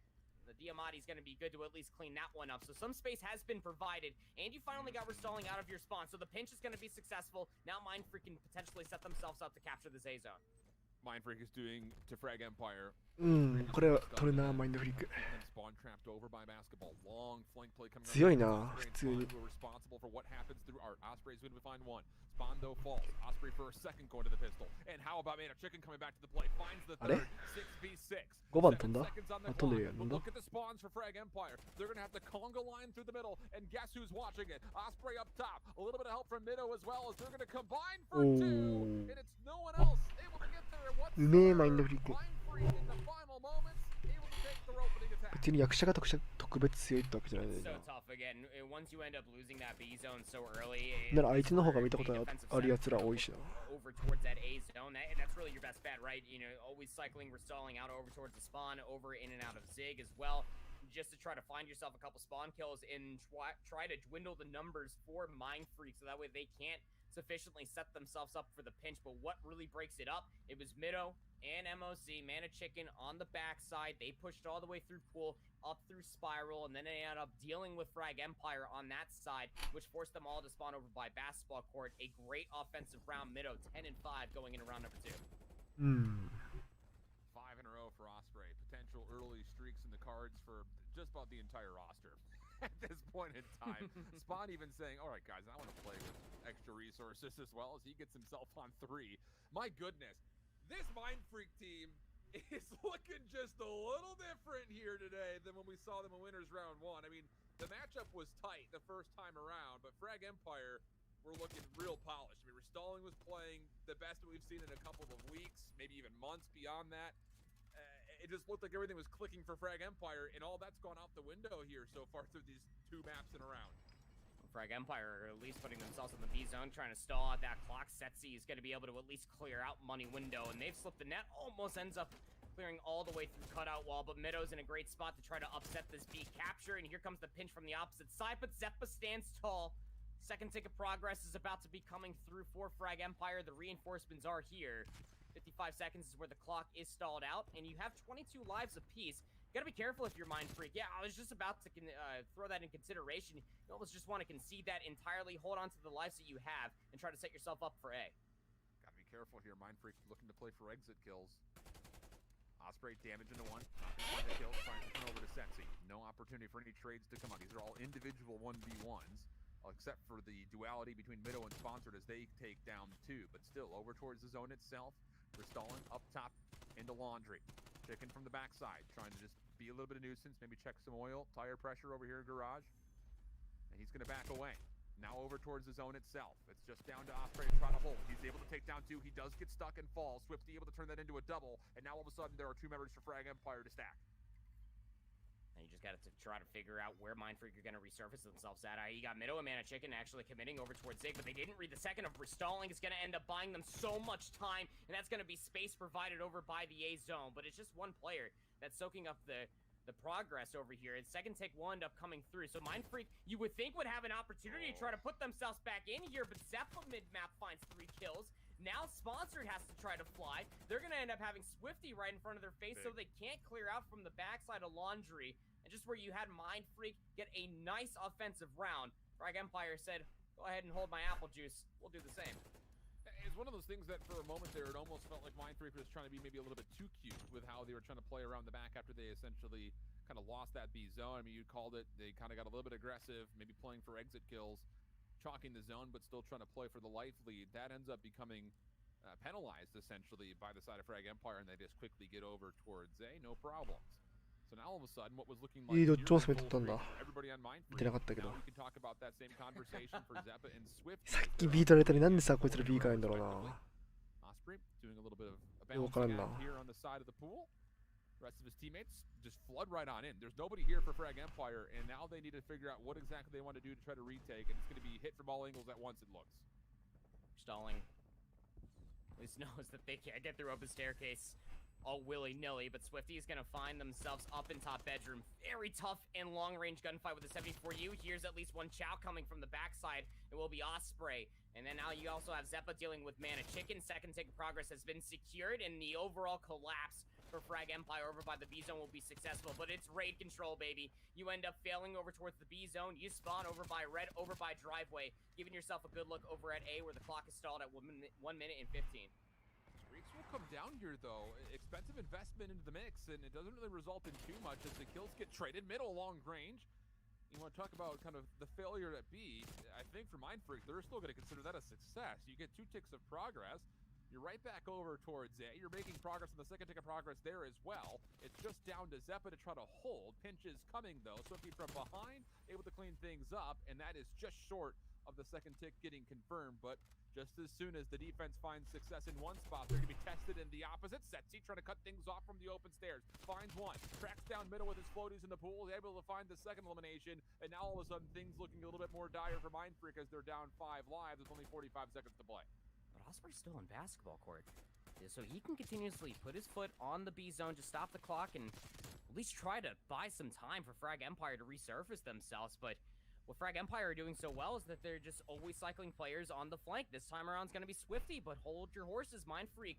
A: The Diamati's going to be good to at least clean that one up. So some space has been provided, and you finally got restalling out of your spawn. So the pinch is going to be successful. Now Mind Freak can potentially set themselves up to capture this A zone.
B: Mind Freak is doing to Frag Empire.
D: これは取るな、マインドフリック。
B: Spawn trapped over by basketball. Long flank play coming
D: 強いな、普通に。
B: responsible for what happens through Art. Osprey's going to find one. Spawn though falls. Osprey for a second going to the pistol. And how about Mana Chicken coming back to the play? Finds the third. 6v6.
D: 5番飛んだ？ 飛んでるやん。
B: Look at the spawns for Frag Empire. They're going to have the conga line through the middle. And guess who's watching it? Osprey up top. A little bit of help from Mido as well as they're going to combine for 2. And it's no one else able to get there.
D: うめえ、マインドフリック。
B: Mind Freak in the final moments, able to take the opening attack.
D: 別に役者が特別強いってわけじゃないんだ
A: So
D: よ
A: tough again. Once you end up losing that B zone so early,
D: な。なら相手の方が見たことあるやつら多いしな。
A: over towards that A zone, that's really your best bet, right? You know, always cycling, restalling out over towards the spawn, over in and out of Zig as well. just to try to find yourself a couple spawn kills and try to dwindle the numbers for Mind Freak so that way they can't sufficiently set themselves up for the pinch. But what really breaks it up, it was Mido and MOC, Mana Chicken on the backside. They pushed all the way through Pool, up through Spiral, and then they ended up dealing with Frag Empire on that side, which forced them all to spawn over by Basketball Court. A great offensive round. Mido 10-5 going into round number 2.
B: 5 in a row for Osprey. Potential early streaks in the cards for just about the entire roster at this point in time. Spawn even saying, all right, guys, I want to play with extra resources as well as he gets himself on 3. My goodness, this Mind Freak team is looking just a little different here today than when we saw them in Winners Round 1. I mean, the matchup was tight the first time around, but Frag Empire were looking real polished. I mean, Restalling was playing the best that we've seen in a couple of weeks, maybe even months beyond that. It just looked like everything was clicking for Frag Empire, and all that's gone out the window here so far through these 2 maps in a round.
A: Frag Empire are at least putting themselves in the B zone, trying to stall out that clock. Setsi is going to be able to at least clear out Money Window, and they've slipped the net, almost ends up clearing all the way through Cutout Wall, but Mido's in a great spot to try to upset this B capture, and here comes the pinch from the opposite side, but Zeppa stands tall. Second tick of progress is about to be coming through for Frag Empire. The reinforcements are here. 55 seconds is where the clock is stalled out, and you have 22 lives apiece. You gotta be careful if you're Mind Freak. Yeah, I was just about to throw that in consideration. You almost just want to concede that entirely, hold on to the lives that you have, and try to set yourself up for A.
B: Gotta be careful here. Mind Freak looking to play for exit kills. Osprey damage into 1. Not gonna find a kill. Trying to turn over to Setsi. No opportunity for any trades to come out. These are all individual 1v1s. Except for the duality between Mido and Sponsored as they take down 2. But still, over towards the zone itself. Restalling up top into Laundry. Chicken from the backside, trying to just be a little bit of nuisance, maybe check some oil, tire pressure over here in Garage. And he's going to back away. Now over towards the zone itself. It's just down to Osprey to try to hold. He's able to take down 2. He does get stuck and falls. Swifty able to turn that into a double. And now all of a sudden there are 2 members for Frag Empire to stack.
A: And you just got to try to figure out where Mind Freak are going to resurface themselves at. You got Mido and Mana Chicken actually committing over towards Zig, but they didn't read the second of Restalling. Is going to end up buying them so much time, and that's going to be space provided over by the A zone. But it's just one player that's soaking up the progress over here. And second take will end up coming through. So Mind Freak, you would think, would have an opportunity to try to put themselves back in here, but Zeppa mid-map finds 3 kills. Now Sponsored has to try to fly. They're going to end up having Swifty right in front of their face, so they can't clear out from the backside of Laundry. And just where you had Mind Freak get a nice offensive round, Frag Empire said, go ahead and hold my apple juice. We'll do the same.
B: It's one of those things that for a moment there, it almost felt like Mind Freak was trying to be maybe a little bit too cute with how they were trying to play around the back after they essentially kind of lost that B zone. I mean, you called it, they kind of got a little bit aggressive, maybe playing for exit kills, chalking the zone, but still trying to play for the life lead. That ends up becoming penalized essentially by the side of Frag Empire, and they just quickly get over towards A, no problems. So now all of a sudden, what was looking like
D: どっちも攻めてったんだ。
B: everybody on Mind
D: 見て
B: Freak,
D: なかったけど。
B: now we can talk about that same conversation for Zeppa and Swift.
D: さっき B 取れたりなんでさこいつら B からいんだろうな。
B: Osprey doing a little bit of a
D: よくわからん
B: balancing
D: な。
B: act here on the side of the pool. Rest of his teammates just flood right on in. There's nobody here for Frag Empire, and now they need to figure out what exactly they want to do to try to retake, and it's going to be hit from all angles at once, it looks.
A: Stalling at least knows that they can't get through open staircase all willy-nilly, but Swifty is going to find themselves up in top bedroom. Very tough and long-range gunfight with the 74U. Here's at least one Chow coming from the backside. It will be Osprey. And then now you also have Zeppa dealing with Mana Chicken. Second tick of progress has been secured, and the overall collapse for Frag Empire over by the B zone will be successful. But it's raid control, baby. You end up failing over towards the B zone. You spawn over by red, over by driveway, giving yourself a good look over at A, where the clock is stalled at 1 minute and 15.
B: Streaks will come down here, though. Expensive investment into the mix, and it doesn't really result in too much as the kills get traded middle long range. You want to talk about kind of the failure at B. I think for Mind Freak, they're still going to consider that a success. You get 2 ticks of progress. You're right back over towards A. You're making progress on the second tick of progress there as well. It's just down to Zeppa to try to hold. Pinch is coming, though. Swifty from behind, able to clean things up, and that is just short of the second tick getting confirmed. But just as soon as the defense finds success in one spot, they're going to be tested in the opposite. Setsi trying to cut things off from the open stairs. Finds one. Tracks down middle with his floaties in the pool. Is able to find the second elimination. And now all of a sudden, things looking a little bit more dire for Mind Freak as they're down 5 lives with only 45 seconds to play.
A: But Osprey's still in basketball court, so he can continuously put his foot on the B zone to stop the clock and at least try to buy some time for Frag Empire to resurface themselves, but what Frag Empire are doing so well is that they're just always cycling players on the flank. This time around it's going to be Swifty, but hold your horses, Mind Freak.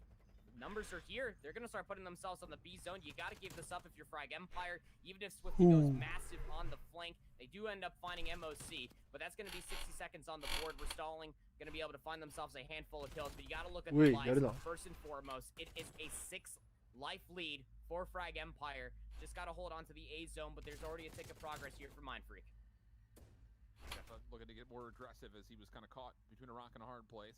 A: Numbers are here. They're going to start putting themselves on the B zone. You got to give this up if you're Frag Empire. Even if Swifty goes massive on the flank, they do end up finding MOC, but that's going to be 60 seconds on the board. We're stalling, going to be able to find themselves a handful of kills, but you got to look at the lives. First and foremost, it is a 6-life lead for Frag Empire. Just got to hold on to the A zone, but there's already a tick of progress here for Mind Freak.
B: Looking to get more aggressive as he was kind of caught between a rock and a hard place.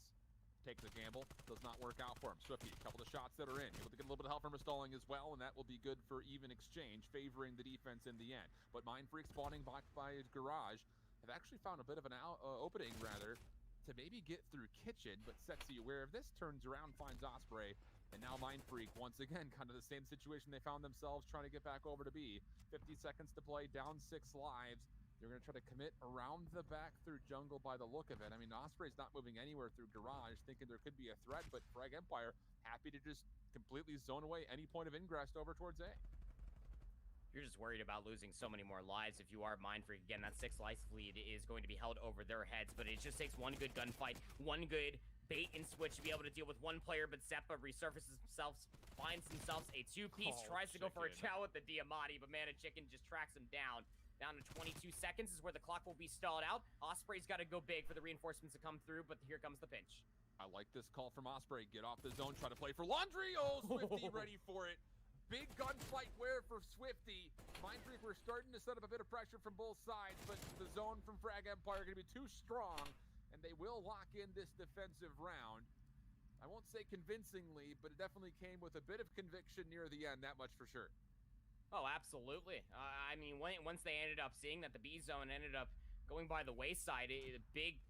B: Take the gamble, does not work out for him. Swifty, a couple of shots that are in. Able to get a little bit of help from Restalling as well, and that will be good for even exchange, favoring the defense in the end. But Mind Freak spawning back by his garage have actually found a bit of an opening, rather, to maybe get through Kitchen, but Sexy aware of this, turns around, finds Osprey, and now Mind Freak, once again, kind of the same situation they found themselves trying to get back over to B. 50 seconds to play, down 6 lives. They're going to try to commit around the back through jungle by the look of it. I mean, Osprey's not moving anywhere through garage, thinking there could be a threat, but Frag Empire happy to just completely zone away any point of ingress over towards A.
A: You're just worried about losing so many more lives if you are Mind Freak. Again, that 6-life lead is going to be held over their heads, but it just takes one good gunfight, one good bait and switch to be able to deal with one player, but Zeppa resurfaces himself, finds himself a 2-piece, tries to go for a chow with the Diamati, but Mana Chicken just tracks him down. Down to 22 seconds is where the clock will be stalled out. Osprey's got to go big for the reinforcements to come through, but here comes the pinch.
B: I like this call from Osprey. Get off the zone, try to play for Laundry. Oh, Swifty ready for it. Big gunfight where for Swifty. Mind Freak, we're starting to set up a bit of pressure from both sides, but the zone from Frag Empire are going to be too strong, and they will lock in this defensive round. I won't say convincingly, but it definitely came with a bit of conviction near the end, that much for sure.
A: Oh, absolutely. I mean, once they ended up seeing that the B zone ended up going by the wayside, big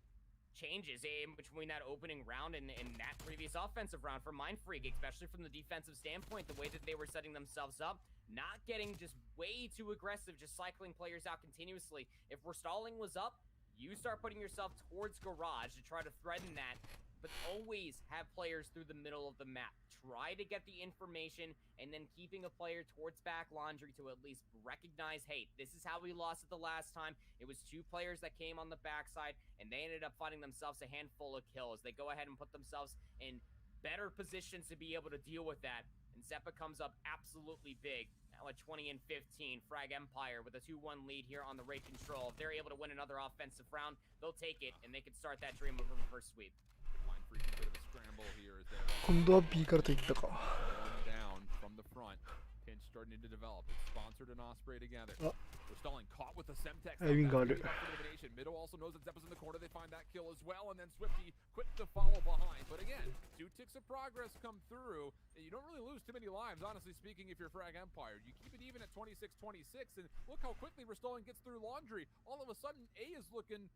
A: changes in between that opening round and that previous offensive round for Mind Freak, especially from the defensive standpoint, the way that they were setting themselves up, not getting just way too aggressive, just cycling players out continuously. If Restalling was up, you start putting yourself towards garage to try to threaten that, but always have players through the middle of the map. Try to get the information, and then keeping a player towards back laundry to at least recognize, hey, this is how we lost it the last time. It was 2 players that came on the backside, and they ended up finding themselves a handful of kills. They go ahead and put themselves in better positions to be able to deal with that, and Zeppa comes up absolutely big. Now at 20 and 15, Frag Empire with a 2-1 lead here on the raid control. If they're able to win another offensive round, they'll take it, and they can start that dream of a reverse sweep.
B: A bit of a scramble here as they're
D: 今度は B からといったか。
B: down from the front. Pinch starting to develop. It's Sponsored and Osprey together. Restalling caught with the Semtex. Middle also knows that Zeppa's in the corner. They find that kill as well, and then Swifty quick to follow behind. But again, 2 ticks of progress come through. You don't really lose too many lives, honestly speaking, if you're Frag Empire. You keep it even at 26-26, and look how quickly Restalling gets through Laundry. All of a sudden, A is looking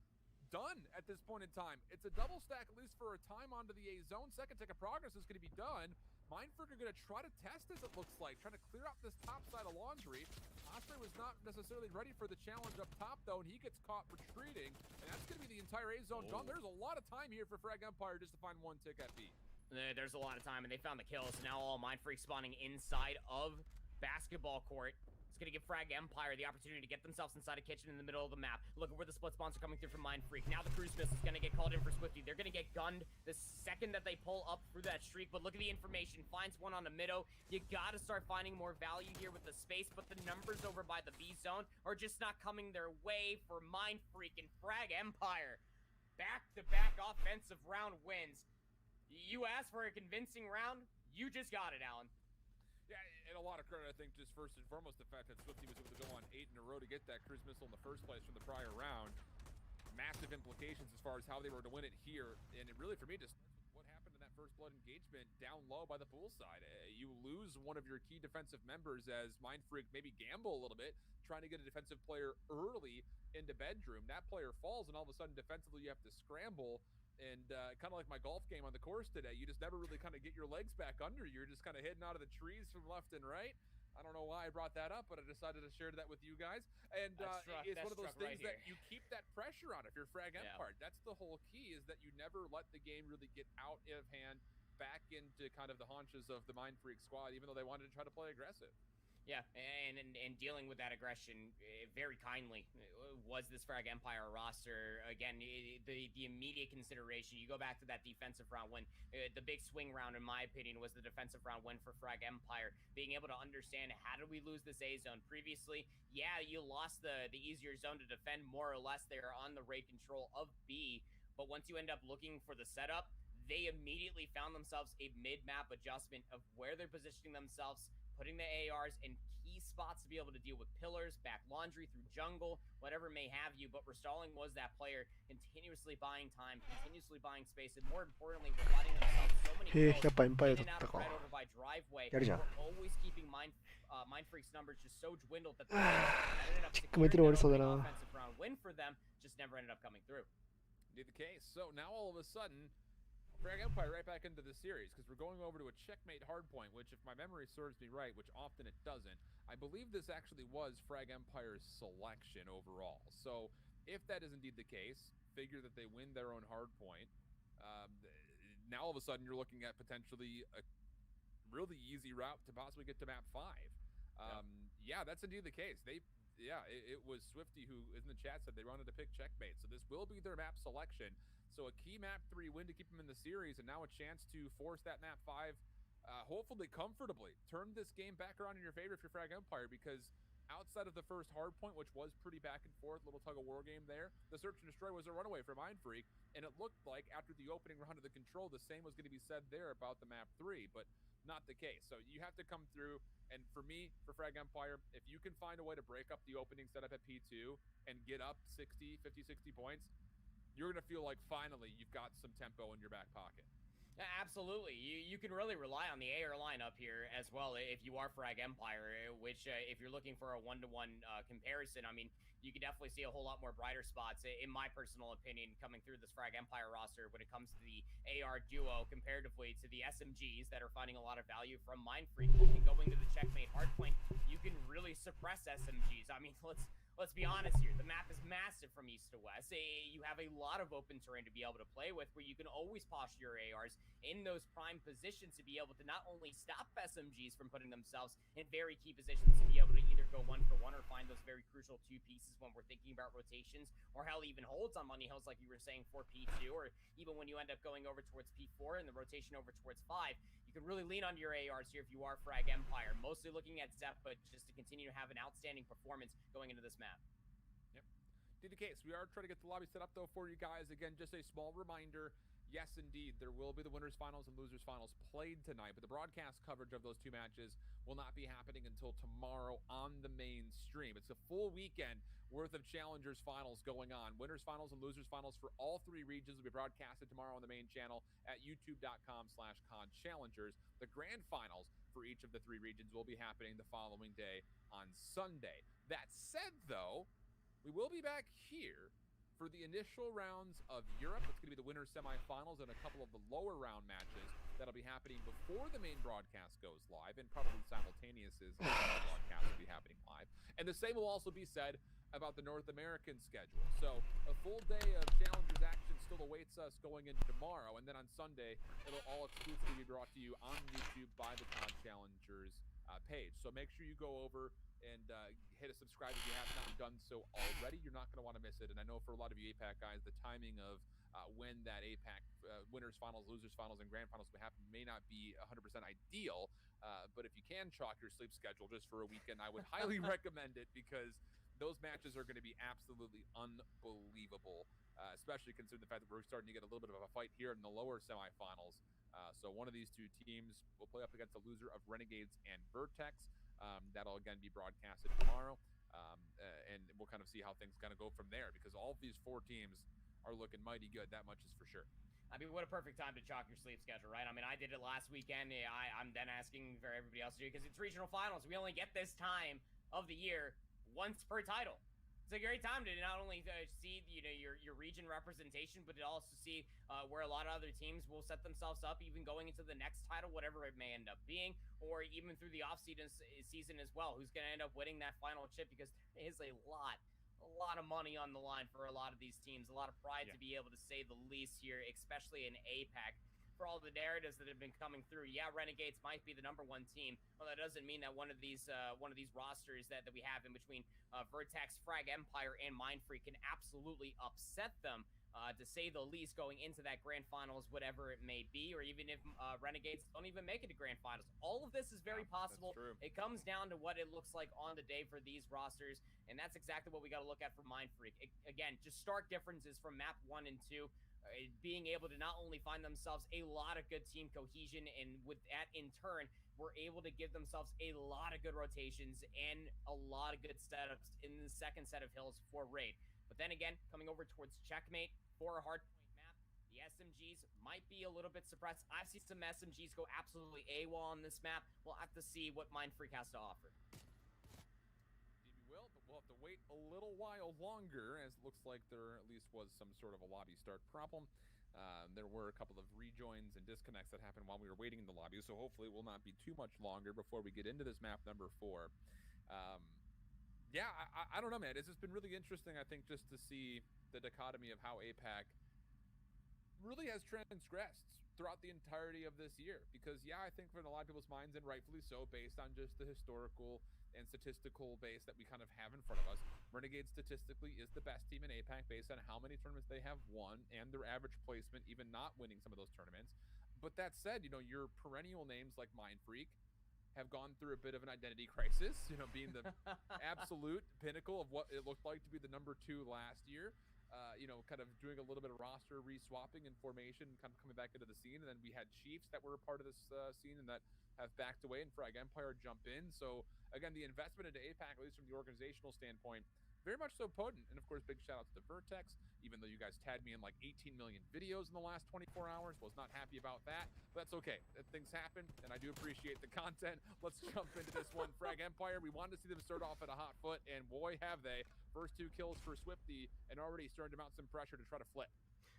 B: done at this point in time. It's a double stack, at least for a time, onto the A zone. Second tick of progress is going to be done. Mind Freak are going to try to test, as it looks like, trying to clear out this top side of Laundry. Osprey was not necessarily ready for the challenge up top, though, and he gets caught retreating, and that's going to be the entire A zone done. There's a lot of time here for Frag Empire just to find 1 tick at B.
A: There's a lot of time, and they found the kills. Now all Mind Freak spawning inside of basketball court. It's going to give Frag Empire the opportunity to get themselves inside a kitchen in the middle of the map. Look at where the split spawns are coming through from Mind Freak. Now the cruise missile is going to get called in for Swifty. They're going to get gunned the second that they pull up through that streak, but look at the information. Finds one on the middle. You got to start finding more value here with the space, but the numbers over by the B zone are just not coming their way for Mind Freak and Frag Empire. Back-to-back offensive round wins. You asked for a convincing round, you just got it, Alan.
B: Yeah, and a lot of credit, I think, just first and foremost, the fact that Swifty was able to go on 8 in a row to get that cruise missile in the first place from the prior round. Massive implications as far as how they were to win it here, and it really, for me, just what happened in that first blood engagement down low by the pool side. You lose one of your key defensive members as Mind Freak maybe gamble a little bit, trying to get a defensive player early into bedroom. That player falls, and all of a sudden, defensively, you have to scramble. And kind of like my golf game on the course today, you just never really kind of get your legs back under you. You're just kind of hitting out of the trees from left and right. I don't know why I brought that up, but I decided to share that with you guys. And it's one of those things that you keep that pressure on if you're Frag Empire. That's the whole key, is that you never let the game really get out of hand back into kind of the haunches of the Mind Freak squad, even though they wanted to try to play aggressive.
A: Yeah, and dealing with that aggression very kindly was this Frag Empire roster. Again, the immediate consideration, you go back to that defensive round win. The big swing round, in my opinion, was the defensive round win for Frag Empire. Being able to understand, how did we lose this A zone previously? Yeah, you lost the easier zone to defend, more or less. They are on the raid control of B, but once you end up looking for the setup, they immediately found themselves a mid-map adjustment of where they're positioning themselves, putting the ARs in key spots to be able to deal with pillars, back laundry through jungle, whatever may have you. But Restalling was that player, continuously buying time, continuously buying space, and more importantly, providing themselves so many kills
D: やっぱエンパイア
A: in
D: 取
A: and
D: っ
A: out
D: た
A: of
D: か
A: red over by driveway.
D: やるじゃん
A: We're always keeping Mind Freak's numbers just so dwindled that they ended up
D: キックメイトで終わりそうだ
A: securing
D: な
A: that offensive round win for them, just never ended up coming through.
B: Indeed the case. So now all of a sudden, Frag Empire right back into the series, because we're going over to a checkmate hardpoint, which, if my memory serves me right, which often it doesn't, I believe this actually was Frag Empire's selection overall. So if that is indeed the case, figure that they win their own hardpoint. Now all of a sudden you're looking at potentially a really easy route to possibly get to map 5. Yeah, that's indeed the case. It was Swifty who is in the chat said they wanted to pick checkmate. So this will be their map selection. So a key map 3 win to keep them in the series, and now a chance to force that map 5, hopefully comfortably. Turn this game back around in your favor if you're Frag Empire, because outside of the first hard point, which was pretty back and forth, little tug-of-war game there, the search and destroy was a runaway for Mind Freak, and it looked like after the opening round of the control, the same was going to be said there about the map 3, but not the case. So you have to come through, and for me, for Frag Empire, if you can find a way to break up the opening setup at P2 and get up 50, 60 points, you're going to feel like finally you've got some tempo in your back pocket.
A: Absolutely. You can really rely on the AR lineup here as well if you are Frag Empire, which if you're looking for a one-to-one comparison, I mean, you can definitely see a whole lot more brighter spots, in my personal opinion, coming through this Frag Empire roster when it comes to the AR duo comparatively to the SMGs that are finding a lot of value from Mind Freak. And going to the checkmate hardpoint, you can really suppress SMGs. I mean, let's be honest here. The map is massive from east to west. You have a lot of open terrain to be able to play with, where you can always posture your ARs in those prime positions to be able to not only stop SMGs from putting themselves in very key positions to be able to either go 1-for-1 or find those very crucial 2 pieces when we're thinking about rotations, or hell, even holds on Money Hills like you were saying for P2, or even when you end up going over towards P4 and the rotation over towards 5, you can really lean onto your ARs here if you are Frag Empire. Mostly looking at Zep, but just to continue to have an outstanding performance going into this map.
B: Indeed the case. We are trying to get the lobby set up, though, for you guys. Again, just a small reminder. Yes, indeed, there will be the winners finals and losers finals played tonight, but the broadcast coverage of those 2 matches will not be happening until tomorrow on the main stream. It's a full weekend worth of challengers finals going on. Winners finals and losers finals for all 3 regions will be broadcasted tomorrow on the main channel at youtube.com/CODchallengers. The grand finals for each of the 3 regions will be happening the following day on Sunday. That said, though, we will be back here for the initial rounds of Europe. It's going to be the winners semifinals and a couple of the lower round matches that'll be happening before the main broadcast goes live, and probably simultaneous as the broadcast will be happening live. And the same will also be said about the North American schedule. So a full day of challengers action still awaits us going into tomorrow, and then on Sunday it'll all exclusively be brought to you on YouTube by the COD Challengers page. So make sure you go over and hit a subscribe if you have not done so already. You're not going to want to miss it. And I know for a lot of you APAC guys, the timing of when that APAC winners finals, losers finals, and grand finals will happen may not be 100% ideal. But if you can chalk your sleep schedule just for a weekend, I would highly recommend it, because those matches are going to be absolutely unbelievable, especially considering the fact that we're starting to get a little bit of a fight here in the lower semifinals. So one of these 2 teams will play up against the loser of Renegades and Vertex. That'll again be broadcasted tomorrow, and we'll kind of see how things kind of go from there, because all of these 4 teams are looking mighty good. That much is for sure.
A: I mean, what a perfect time to chalk your sleep schedule, right? I mean, I did it last weekend. I'm then asking for everybody else to do it, because it's regional finals. We only get this time of the year once per title. It's a great time to not only see your region representation, but to also see where a lot of other teams will set themselves up, even going into the next title, whatever it may end up being, or even through the off-season as well, who's going to end up winning that final chip, because there is a lot of money on the line for a lot of these teams, a lot of pride to be able to say the least here, especially in APAC. for all the narratives that have been coming through. Yeah, Renegades might be the #1 team. Well, that doesn't mean that one of these rosters that we have in between Vertex, Frag Empire, and Mindfreak can absolutely upset them. To say the least, going into that grand finals, whatever it may be, or even if Renegades don't even make it to grand finals. All of this is very possible. It comes down to what it looks like on the day for these rosters, and that's exactly what we got to look at for Mindfreak. Again, just stark differences from map 1 and 2. Being able to not only find themselves a lot of good team cohesion, and with that in turn, were able to give themselves a lot of good rotations and a lot of good setups in the second set of hills for Raid. But then again, coming over towards Checkmate for a hardpoint map, the SMGs might be a little bit suppressed. I've seen some SMGs go absolutely AWOL on this map. We'll have to see what Mindfreak has to offer.
B: But we'll have to wait a little while longer, as it looks like there at least was some sort of a lobby start problem. There were a couple of rejoins and disconnects that happened while we were waiting in the lobby, so hopefully it will not be too much longer before we get into this map number 4. Yeah, I don't know, man. It's just been really interesting, I think, just to see the dichotomy of how APAC really has transgressed throughout the entirety of this year. Because, yeah, I think for a lot of people's minds, and rightfully so, based on just the historical and statistical base that we kind of have in front of us, Renegade statistically is the best team in APAC based on how many tournaments they have won and their average placement, even not winning some of those tournaments. But that said, you know, your perennial names like Mindfreak have gone through a bit of an identity crisis, you know, being the absolute pinnacle of what it looked like to be the #2 last year. You know, kind of doing a little bit of roster re-swapping and formation, kind of coming back into the scene. And then we had Chiefs that were a part of this scene and that have backed away, and Frag Empire jump in. So again, the investment into APAC, at least from the organizational standpoint, very much so potent. And of course, big shout outs to Vertex, even though you guys tagged me in like 18 million videos in the last 24 hours. Was not happy about that, but that's okay. Things happen, and I do appreciate the content. Let's jump into this one. Frag Empire, we wanted to see them start off at a hot foot, and boy, have they. First 2 kills for Swifty, and already starting to mount some pressure to try to flip.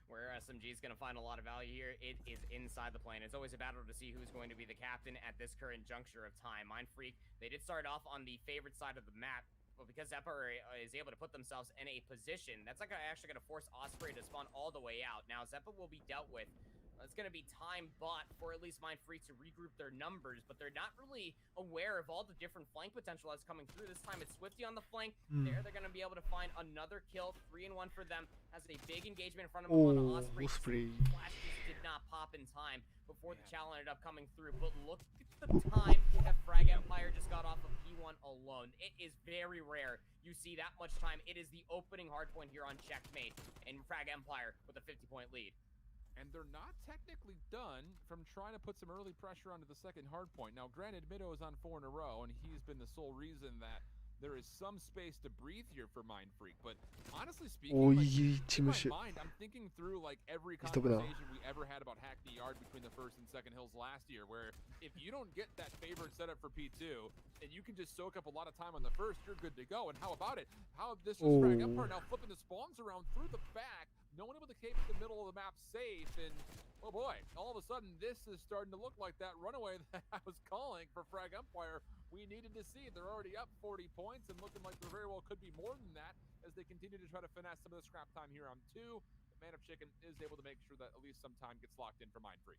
A: Where SMG is going to find a lot of value here, it is inside the plane. It's always a battle to see who's going to be the captain at this current juncture of time. Mindfreak, they did start off on the favorite side of the map, but because Zeppa is able to put themselves in a position, that's like actually going to force Osprey to spawn all the way out. Now, Zeppa will be dealt with. It's going to be time bought for at least Mindfreak to regroup their numbers, but they're not really aware of all the different flank potential that's coming through. This time it's Swifty on the flank. There, they're going to be able to find another kill. 3-1 for them. Has a big engagement in front of them on Osprey. Flash did not pop in time before the challenge ended up coming through, but look at the time that Frag Empire just got off of P1 alone. It is very rare you see that much time. It is the opening hardpoint here on Checkmate, and Frag Empire with a 50-point lead.
B: And they're not technically done from trying to put some early pressure onto the second hard point. Now, granted, Mido is on 4 in a row, and he's been the sole reason that there is some space to breathe here for Mindfreak. But honestly speaking, like, in my mind, I'm thinking through like every conversation we ever had about Hackney Yard between the first and second hills last year, where if you don't get that favored setup for P2, and you can just soak up a lot of time on the first, you're good to go. And how about it? How this was Frag Empire now flipping the spawns around through the back. No one able to keep the middle of the map safe, and oh boy, all of a sudden this is starting to look like that runaway that I was calling for Frag Empire. We needed to see. They're already up 40 points and looking like there very well could be more than that as they continue to try to finesse some of the scrap time here on 2. But Man of Chicken is able to make sure that at least some time gets locked in for Mindfreak.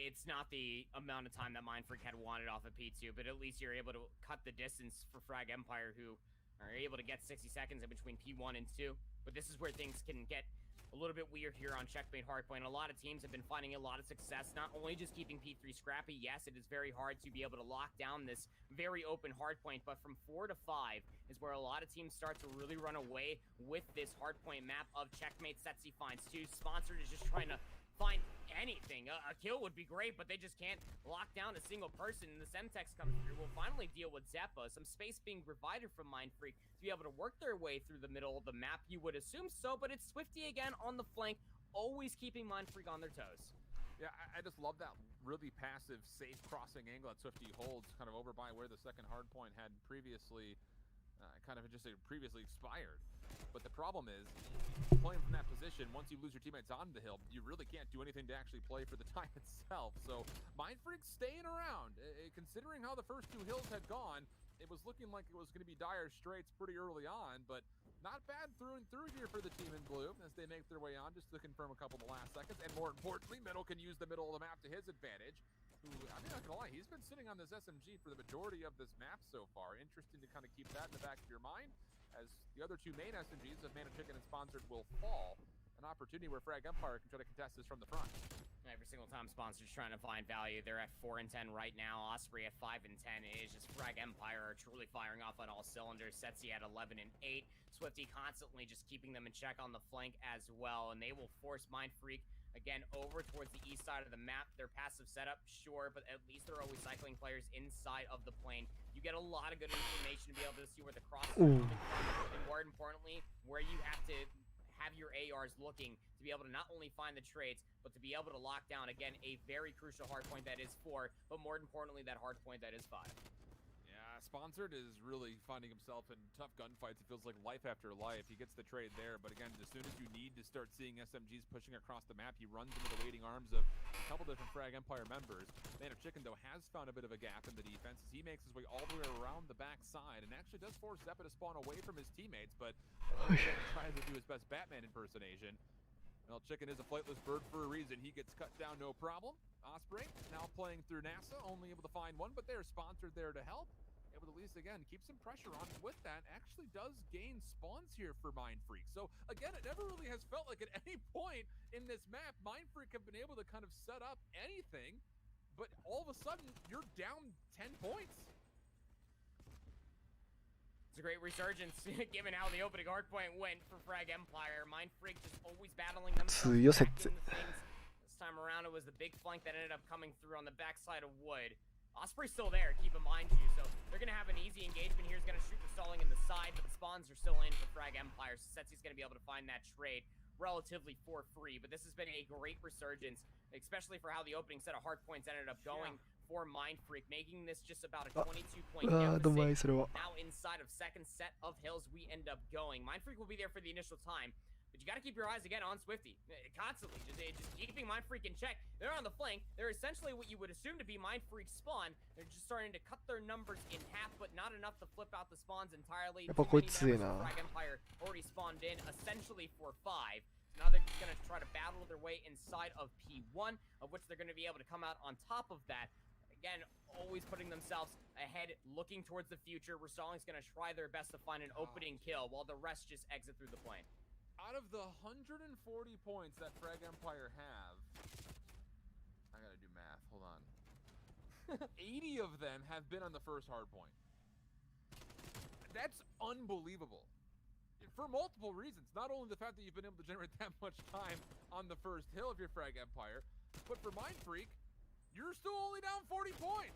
A: It's not the amount of time that Mindfreak had wanted off of P2, but at least you're able to cut the distance for Frag Empire, who are able to get 60 seconds in between P1 and 2. But this is where things can get a little bit weird here on Checkmate Hardpoint. A lot of teams have been finding a lot of success, not only just keeping P3 scrappy. Yes, it is very hard to be able to lock down this very open hardpoint, but from 4 to 5 is where a lot of teams start to really run away with this hardpoint map of Checkmate. Setsy finds 2. Sponsored is just trying to find anything. A kill would be great, but they just can't lock down a single person. And the Semtex comes through. We'll finally deal with Zeppa. Some space being provided from Mindfreak to be able to work their way through the middle of the map. You would assume so, but it's Swifty again on the flank, always keeping Mindfreak on their toes.
B: Yeah, I just love that really passive, safe crossing angle that Swifty holds kind of over by where the second hardpoint had previously previously expired. But the problem is, playing from that position, once you lose your teammates on the hill, you really can't do anything to actually play for the time itself. So Mindfreak staying around. Considering how the first 2 hills had gone, it was looking like it was going to be dire straits pretty early on, but Not bad through and through here for the team in blue as they make their way on, just to confirm a couple of the last seconds. And more importantly, Middle can use the middle of the map to his advantage. Who, I'm not gonna lie, he's been sitting on this SMG for the majority of this map so far. Interesting to kind of keep that in the back of your mind, as the other two main SMGs of Mana Chicken and Sponsored will fall. An opportunity where Frag Empire can try to contest this from the front.
A: Every single time Sponsor's trying to find value, they're at 4 and 10 right now. Osprey at 5 and 10. It is just Frag Empire are truly firing off on all cylinders. Setsi at 11 and 8. Swifty constantly just keeping them in check on the flank as well, and they will force Mind Freak again over towards the east side of the map. Their passive setup, sure, but at least they're always cycling players inside of the plane. You get a lot of good information to be able to see where the crosses are coming from, and more importantly, where you have to have your ARs looking to be able to not only find the trades, but to be able to lock down, again, a very crucial hard point that is 4, but more importantly, that hard point that is 5.
B: Yeah, Sponsored is really finding himself in tough gunfights. It feels like life after life. He gets the trade there, but again, as soon as you need to start seeing SMGs pushing across the map, he runs into the waiting arms of a couple different Frag Empire members. Man of Chicken, though, has found a bit of a gap in the defense as he makes his way all the way around the back side and actually does force Zeppa to spawn away from his teammates, but tries to do his best Batman impersonation. Well, Chicken is a flightless bird for a reason. He gets cut down, no problem. Osprey now playing through NASA, only able to find one, but they're Sponsored there to help. Able to at least, again, keep some pressure on. With that, actually does gain spawns here for Mind Freak. So, again, it never really has felt like at any point in this map, Mind Freak have been able to kind of set up anything, but all of a sudden, you're down 10 points.
A: It's a great resurgence, given how the opening hard point went for Frag Empire. Mind Freak just always battling themselves. This time around, it was the big flank that ended up coming through on the backside of Wood. Osprey's still there, keep in mind you, so they're gonna have an easy engagement here. He's gonna shoot the stalling in the side, but the spawns are still in for Frag Empire, so Setsi's gonna be able to find that trade relatively for free. But this has been a great resurgence, especially for how the opening set of hard points ended up going for Mind Freak, making this just about a 22-point deficit. Now inside of second set of hills, we end up going. Mind Freak will be there for the initial time, but you got to keep your eyes again on Swifty, constantly, just keeping Mind Freak in check. They're on the flank. They're essentially what you would assume to be Mind Freak's spawn. They're just starting to cut their numbers in half, but not enough to flip out the spawns entirely. Too many members of Frag Empire already spawned in, essentially for 5. Now they're just going to try to battle their way inside of P1, of which they're going to be able to come out on top of that. Again, always putting themselves ahead, looking towards the future. Restalling's going to try their best to find an opening kill, while the rest just exit through the plane.
B: Out of the 140 points that Frag Empire have, I gotta do math, hold on. 80 of them have been on the first hard point. That's unbelievable. For multiple reasons. Not only the fact that you've been able to generate that much time on the first hill of your Frag Empire, but for Mind Freak, you're still only down 40 points.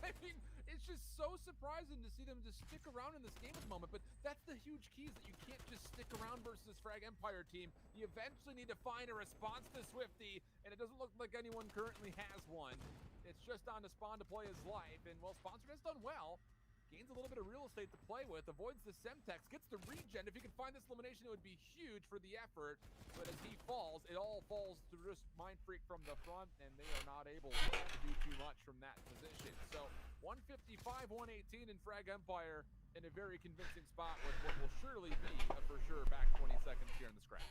B: I mean, it's just so surprising to see them just stick around in this game at the moment, but that's the huge key, is that you can't just stick around versus this Frag Empire team. You eventually need to find a response to Swifty, and it doesn't look like anyone currently has one. It's just on to Spawn to play his life, and well, Sponsored has done well. Gains a little bit of real estate to play with, avoids the Semtex, gets the regen. If he can find this elimination, it would be huge for the effort. But as he falls, it all falls to just Mind Freak from the front, and they are not able to do too much from that position. So 155-118 in Frag Empire in a very convincing spot with what will surely be a for sure back 20 seconds here in the scrap.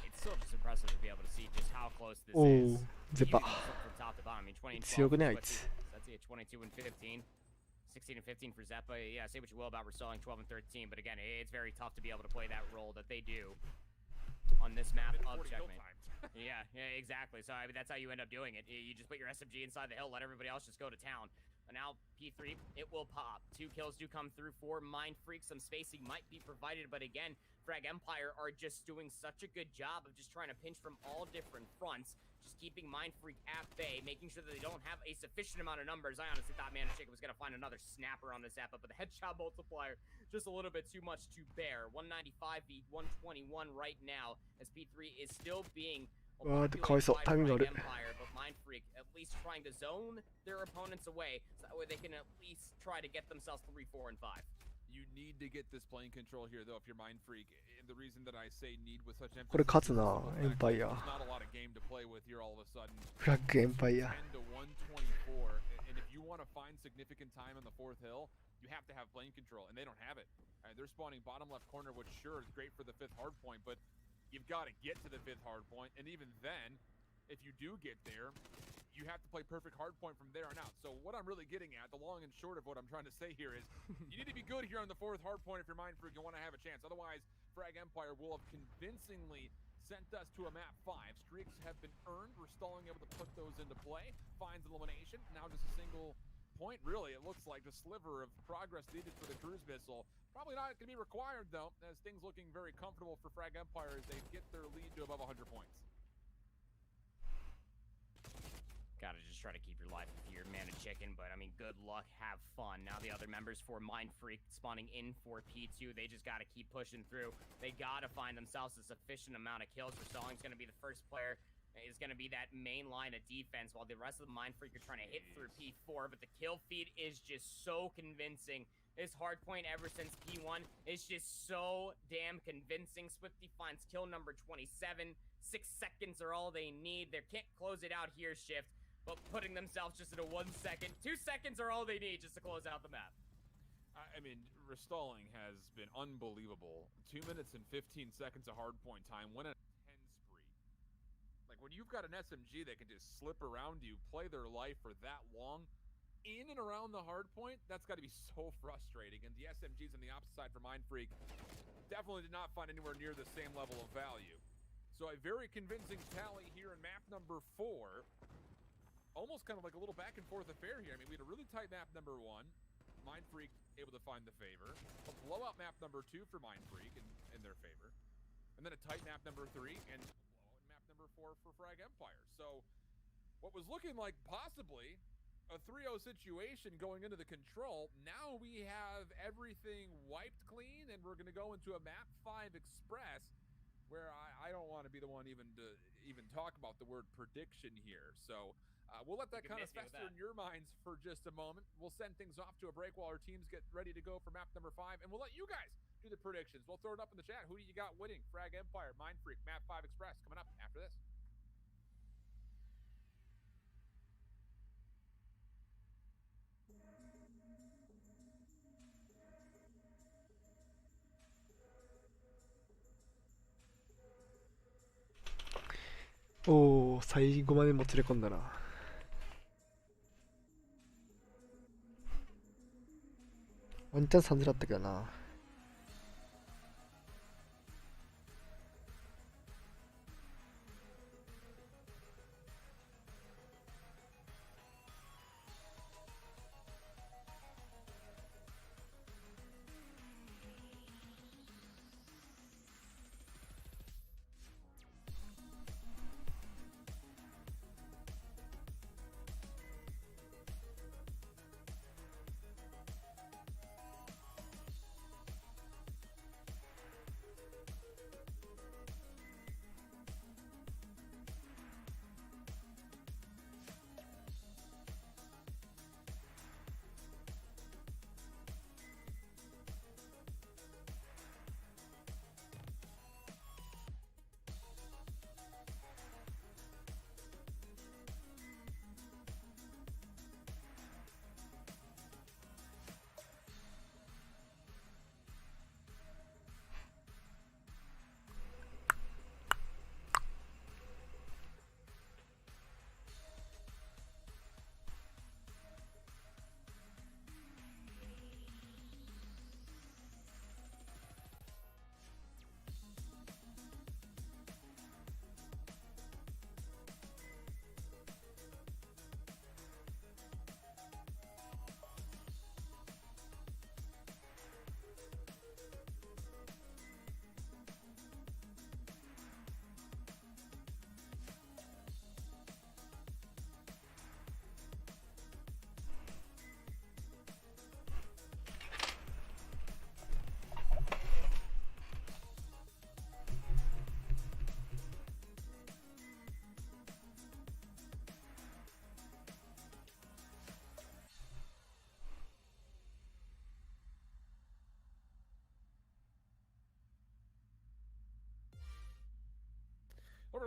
A: It's still just impressive to be able to see just how close this is.
D: Zeppa.
A: From top to bottom. I mean, 20 and 12.
D: 強くねあいつ。
A: That's 22 and 15. 16 and 15 for Zeppa. Yeah, say what you will about Reselling 12 and 13, but again, it's very tough to be able to play that role that they do on this map of Checkmate. yeah, exactly. So I mean, that's how you end up doing it. You just put your SMG inside the hill, let everybody else just go to town. And now P3, it will pop. 2 kills do come through for Mind Freak. Some spacing might be provided, but again, Frag Empire are just doing such a good job of just trying to pinch from all different fronts, just keeping Mind Freak at bay, making sure that they don't have a sufficient amount of numbers. I honestly thought Mana Chicken was going to find another snapper on this app, but the headshot multiplier, just a little bit too much to bear. 195 v 121 right now, as P3 is still being Empire, but Mind Freak at least trying to zone their opponents away, so that way they can at least try to get themselves 3, 4, and 5.
B: You need to get this plane control here, though, if you're Mind Freak. And the reason that I say need with such emphasis,
D: これ勝つな、エンパイア。
B: not a lot of game to play with here all of a sudden.
D: フラッグエンパイア。
B: 10 to 124, and if you you want to find significant time on the fourth hill, you have to have lane control, and they don't have it. They're spawning bottom left corner, which sure is great for the fifth hard point, but you've got to get to the fifth hard point, and even then, if you do get there, you have to play perfect hard point from there on out. So what I'm really getting at, the long and short of what I'm trying to say here is, you need to be good here on the fourth hard point if you're Mind Freak and want to have a chance. Otherwise, Frag Empire will have convincingly sent us to a map 5. Streaks have been earned. We're stalling able to put those into play. Finds elimination. Now just a single point, really. It looks like a sliver of progress needed for the cruise missile. Probably not going to be required, though, as things looking very comfortable for Frag Empire as they get their lead to above 100 points.
A: Gotta just try to keep your life if you're man and chicken, but I mean, good luck, have fun. Now the other members for Mind Freak spawning in for P2, they just gotta keep pushing through. They gotta find themselves a sufficient amount of kills. Restalling's gonna be the first player, is gonna be that main line of defense, while the rest of the Mind Freak are trying to hit through P4, but the kill feed is just so convincing. This hard point ever since P1 is just so damn convincing. Swifty finds kill number 27. 6 seconds are all they need. They can't close it out here, Shift, but putting themselves just at a 1 second. 2 seconds are all they need just to close out the map.
B: I mean, Restalling has been unbelievable. 2 minutes and 15 seconds of hardpoint time. Went on a 10 spree. Like, when you've got an SMG that can just slip around you, play their life for that long, in and around the hardpoint, that's got to be so frustrating. And the SMGs on the opposite side for Mind Freak definitely did not find anywhere near the same level of value. So a very convincing tally here in map number 4. Almost kind of like a little back and forth affair here. I mean, we had a really tight map number 1. Mind Freak able to find the favor. A blowout map number 2 for Mind Freak in their favor. And then a tight map number 3 and a blowout map number 4 for Frag Empire. So what was looking like possibly a 3-0 situation going into the control, now we have everything wiped clean, and we're going to go into a map 5 express where I don't want to be the one even to talk about the word prediction here. So we'll let that kind of fester in your minds for just a moment. We'll send things off to a break while our teams get ready to go for map number 5, and we'll let you guys do the predictions. We'll throw it up in the chat. Who do you got winning? Frag Empire, Mind Freak, map 5 express coming up after this.
D: おー、最後までもつれ込んだな。ワンチャン3-0だったけどな。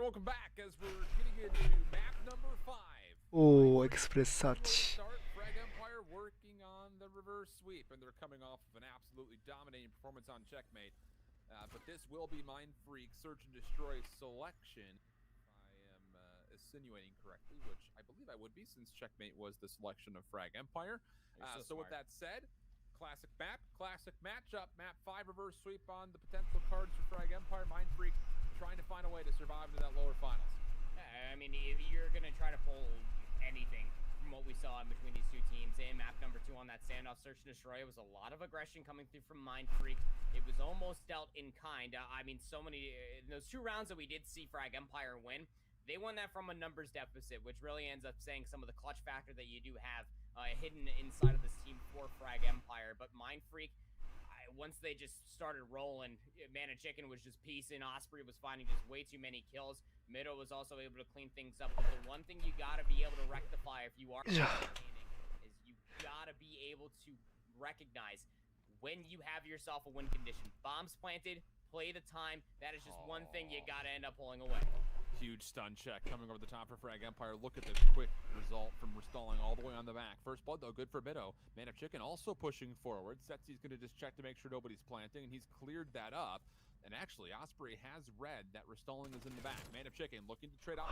B: Welcome back as we're getting into map number 5.
D: おー、エクスプレスサーチ。
B: Start, Frag reverse sweep, and they're coming off of an absolutely dominating performance on Checkmate. But this will be Mind Freak Search and Destroy selection, if I am insinuating correctly, which I believe I would be, since Checkmate was the selection of Frag Empire. So with that said, classic map, classic matchup. Map 5 reverse sweep on the potential cards for Frag Empire. Mind Freak trying to find a way to survive into that lower finals.
A: I mean, if you're going to try to pull anything from what we saw in between these two teams in map number 2 on that standoff search and destroy, it was a lot of aggression coming through from Mind Freak. It was almost dealt in kind. I mean, so many, those 2 rounds that we did see Frag Empire win, they won that from a numbers deficit, which really ends up saying some of the clutch factor that you do have hidden inside of this team for Frag Empire. But Mind Freak, once they just started rolling, Mana Chicken was just piecing. Osprey was finding just way too many kills. Mido was also able to clean things up. But the one thing you gotta be able to rectify if you are entertaining is you gotta be able to recognize when you have yourself a win condition. Bombs planted, play the time. That is just one thing you gotta end up pulling away.
B: Huge stun check coming over the top for Frag Empire. Look at the quick result from restalling all the way on the back. First blood, though, good for Mido. Mana Chicken also pushing forward. Setsy's going to just check to make sure nobody's planting, and he's cleared that up. And actually, Osprey has read that restalling is in the back. Mana Chicken looking to trade out.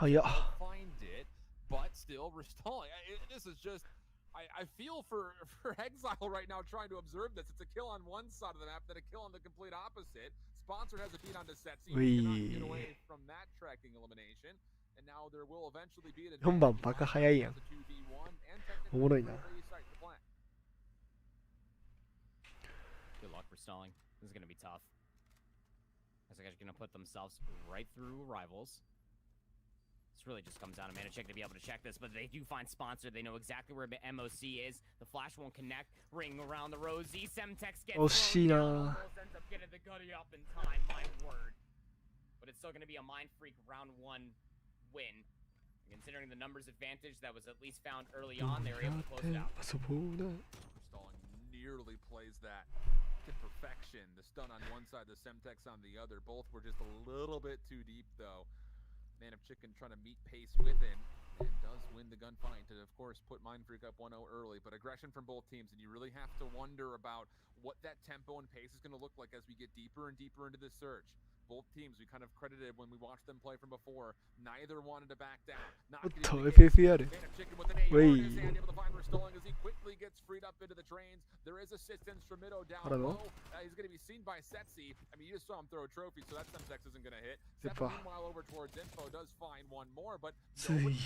B: Find it, but still restalling. This is just... I feel for Exile right now trying to observe this. It's a kill on one side of the map, then a kill on the complete opposite. Sponsored has a beat onto Setsy. He cannot get away from that tracking elimination. And now there will eventually be an
D: 4番バカ早いやん。おもろいな。
A: Good luck restalling. This is going to be tough. As guys are going to put themselves right through rivals. This really just comes down to Mana Chicken to be able to check this, but they do find Sponsor. They know exactly where MOC is. The flash won't connect. Ring around the rosy. Semtex gets thrown down. Almost ends up getting the gutty up in time, my word. But it's still going to be a Mind Freak round 1 win. Considering the numbers advantage that was at least found early on, they were able to close it out.
B: Stalling nearly plays that to perfection. The stun on one side, the Semtex on the other. Both were just a little bit too deep, though. Man of Chicken trying to meet pace with him and does win the gunfight to, of course, put Mind Freak up 1-0 early. But aggression from both teams, and you really have to wonder about what that tempo and pace is going to look like as we get deeper and deeper into this search. Both teams we kind of credited when we watched them play from before. Neither wanted to back down. Not getting
D: FFR.
B: Chicken with an AR in his hand, able to find Restalling as he quickly gets freed up into the trains. There is assistance from Mido down low. He's going to be seen by Setsy. I mean, you just saw him throw a trophy, so that Semtex isn't going to hit. Sepa, meanwhile, over towards Info, does find one more, but nobody's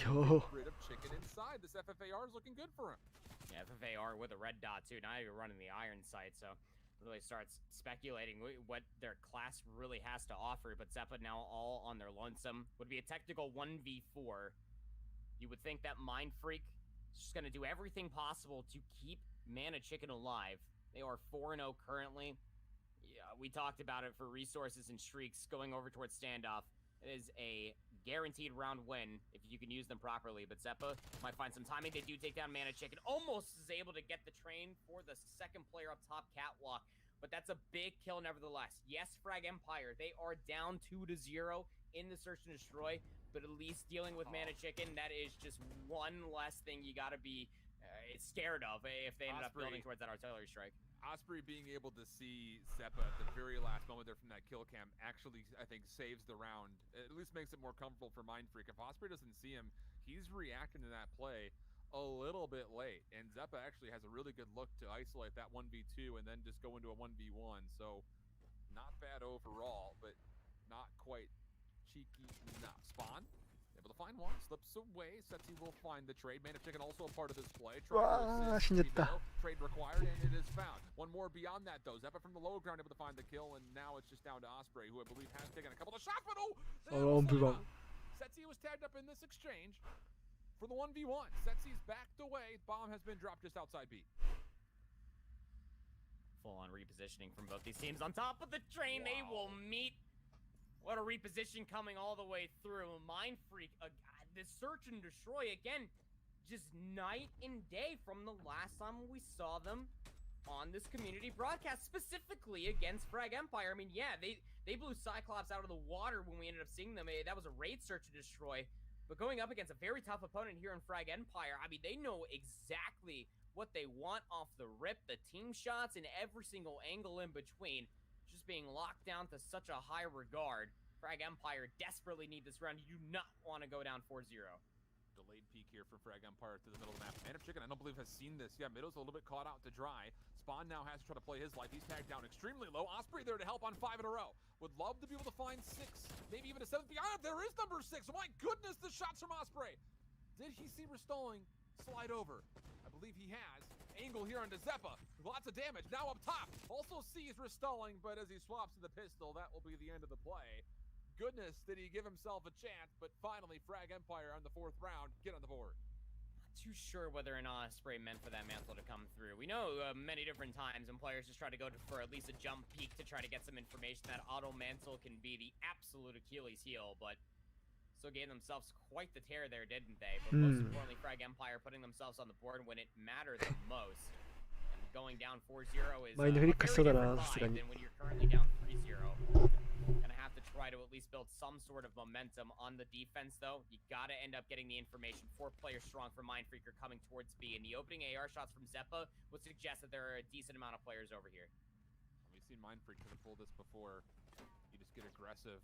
B: rid of Chicken inside. This FFAR is looking good for him.
A: Yeah, FFAR with a red dot, too. Now you're running the iron sight, so really starts speculating what their class really has to offer, but Zeppa now all on their lonesome. Would be a technical 1v4. You would think that Mind Freak is just going to do everything possible to keep Mana Chicken alive. They are 4-0 currently. Yeah, we talked about it for resources and streaks going over towards standoff. It is a guaranteed round win if you can use them properly, but Zeppa might find some timing. They do take down Mana Chicken. Almost is able to get the train for the second player up top, Catwalk, but that's a big kill nevertheless. Yes, Frag Empire, they are down 2-0 in the search and destroy, but at least dealing with Mana Chicken, that is just one less thing you gotta be scared of if they ended up building towards that artillery strike.
B: Osprey being able to see Zeppa at the very last moment there from that kill cam actually, I think, saves the round. At least makes it more comfortable for Mind Freak. If Osprey doesn't see him, he's reacting to that play a little bit late. And Zeppa actually has a really good look to isolate that 1v2 and then just go into a 1v1. So, not bad overall, but not quite cheeky enough. Spawn, able to find one, slips away. Setsy will find the trade. Man of Chicken also a part of this play. Trade required, and it is found. One more beyond that, though. Zeppa from the low ground able to find the kill, and now it's just down to Osprey, who I believe has taken a couple of shots, but Setsy was tagged up in this exchange for the 1v1. Setsy's backed away. Bomb has been dropped just outside B.
A: Full-on repositioning from both these teams. On top of the train, they will meet. What a reposition coming all the way through. Mind Freak, this search and destroy again, just night and day from the last time we saw them on this community broadcast, specifically against Frag Empire. I mean, yeah, they blew Cyclops out of the water when we ended up seeing them. That was a raid search and destroy. But going up against a very tough opponent here in Frag Empire, I mean, they know exactly what they want off the rip, the team shots, and every single angle in between. Just being locked down to such a high regard. Frag Empire desperately need this round. You do not want to go down 4-0.
B: Delayed peek here for Frag Empire to the middle of the map. Man of Chicken, I don't believe has seen this. Yeah, Middle's a little bit caught out to dry. Spawn now has to try to play his life. He's tagged down extremely low. Osprey there to help on 5 in a row. Would love to be able to find 6, maybe even a 7th. There is number 6. Oh my goodness, the shots from Osprey. Did he see Restalling slide over? I believe he has. Angle here on Zeppa. Lots of damage. Now up top. Also sees Restalling, but as he swaps to the pistol, that will be the end of the play. Goodness, did he give himself a chance, but finally Frag Empire on the 4th round get on the board.
A: Not too sure whether or not Osprey meant for that mantle to come through. We know many different times when players just try to go for at least a jump peek to try to get some information. That auto mantle can be the absolute Achilles heel, but still gave themselves quite the tear there, didn't they? But most importantly, Frag Empire putting themselves on the board when it mattered the most. And going down 4-0 is a very different vibe than when you're currently down 3-0. Gonna have to try to at least build some sort of momentum on the defense, though. You gotta end up getting the information. 4 players strong for Mindfreaker coming towards B, and the opening AR shots from Zeppa would suggest that there are a decent amount of players over here.
B: We've seen Mindfreaker pull this before. You just get aggressive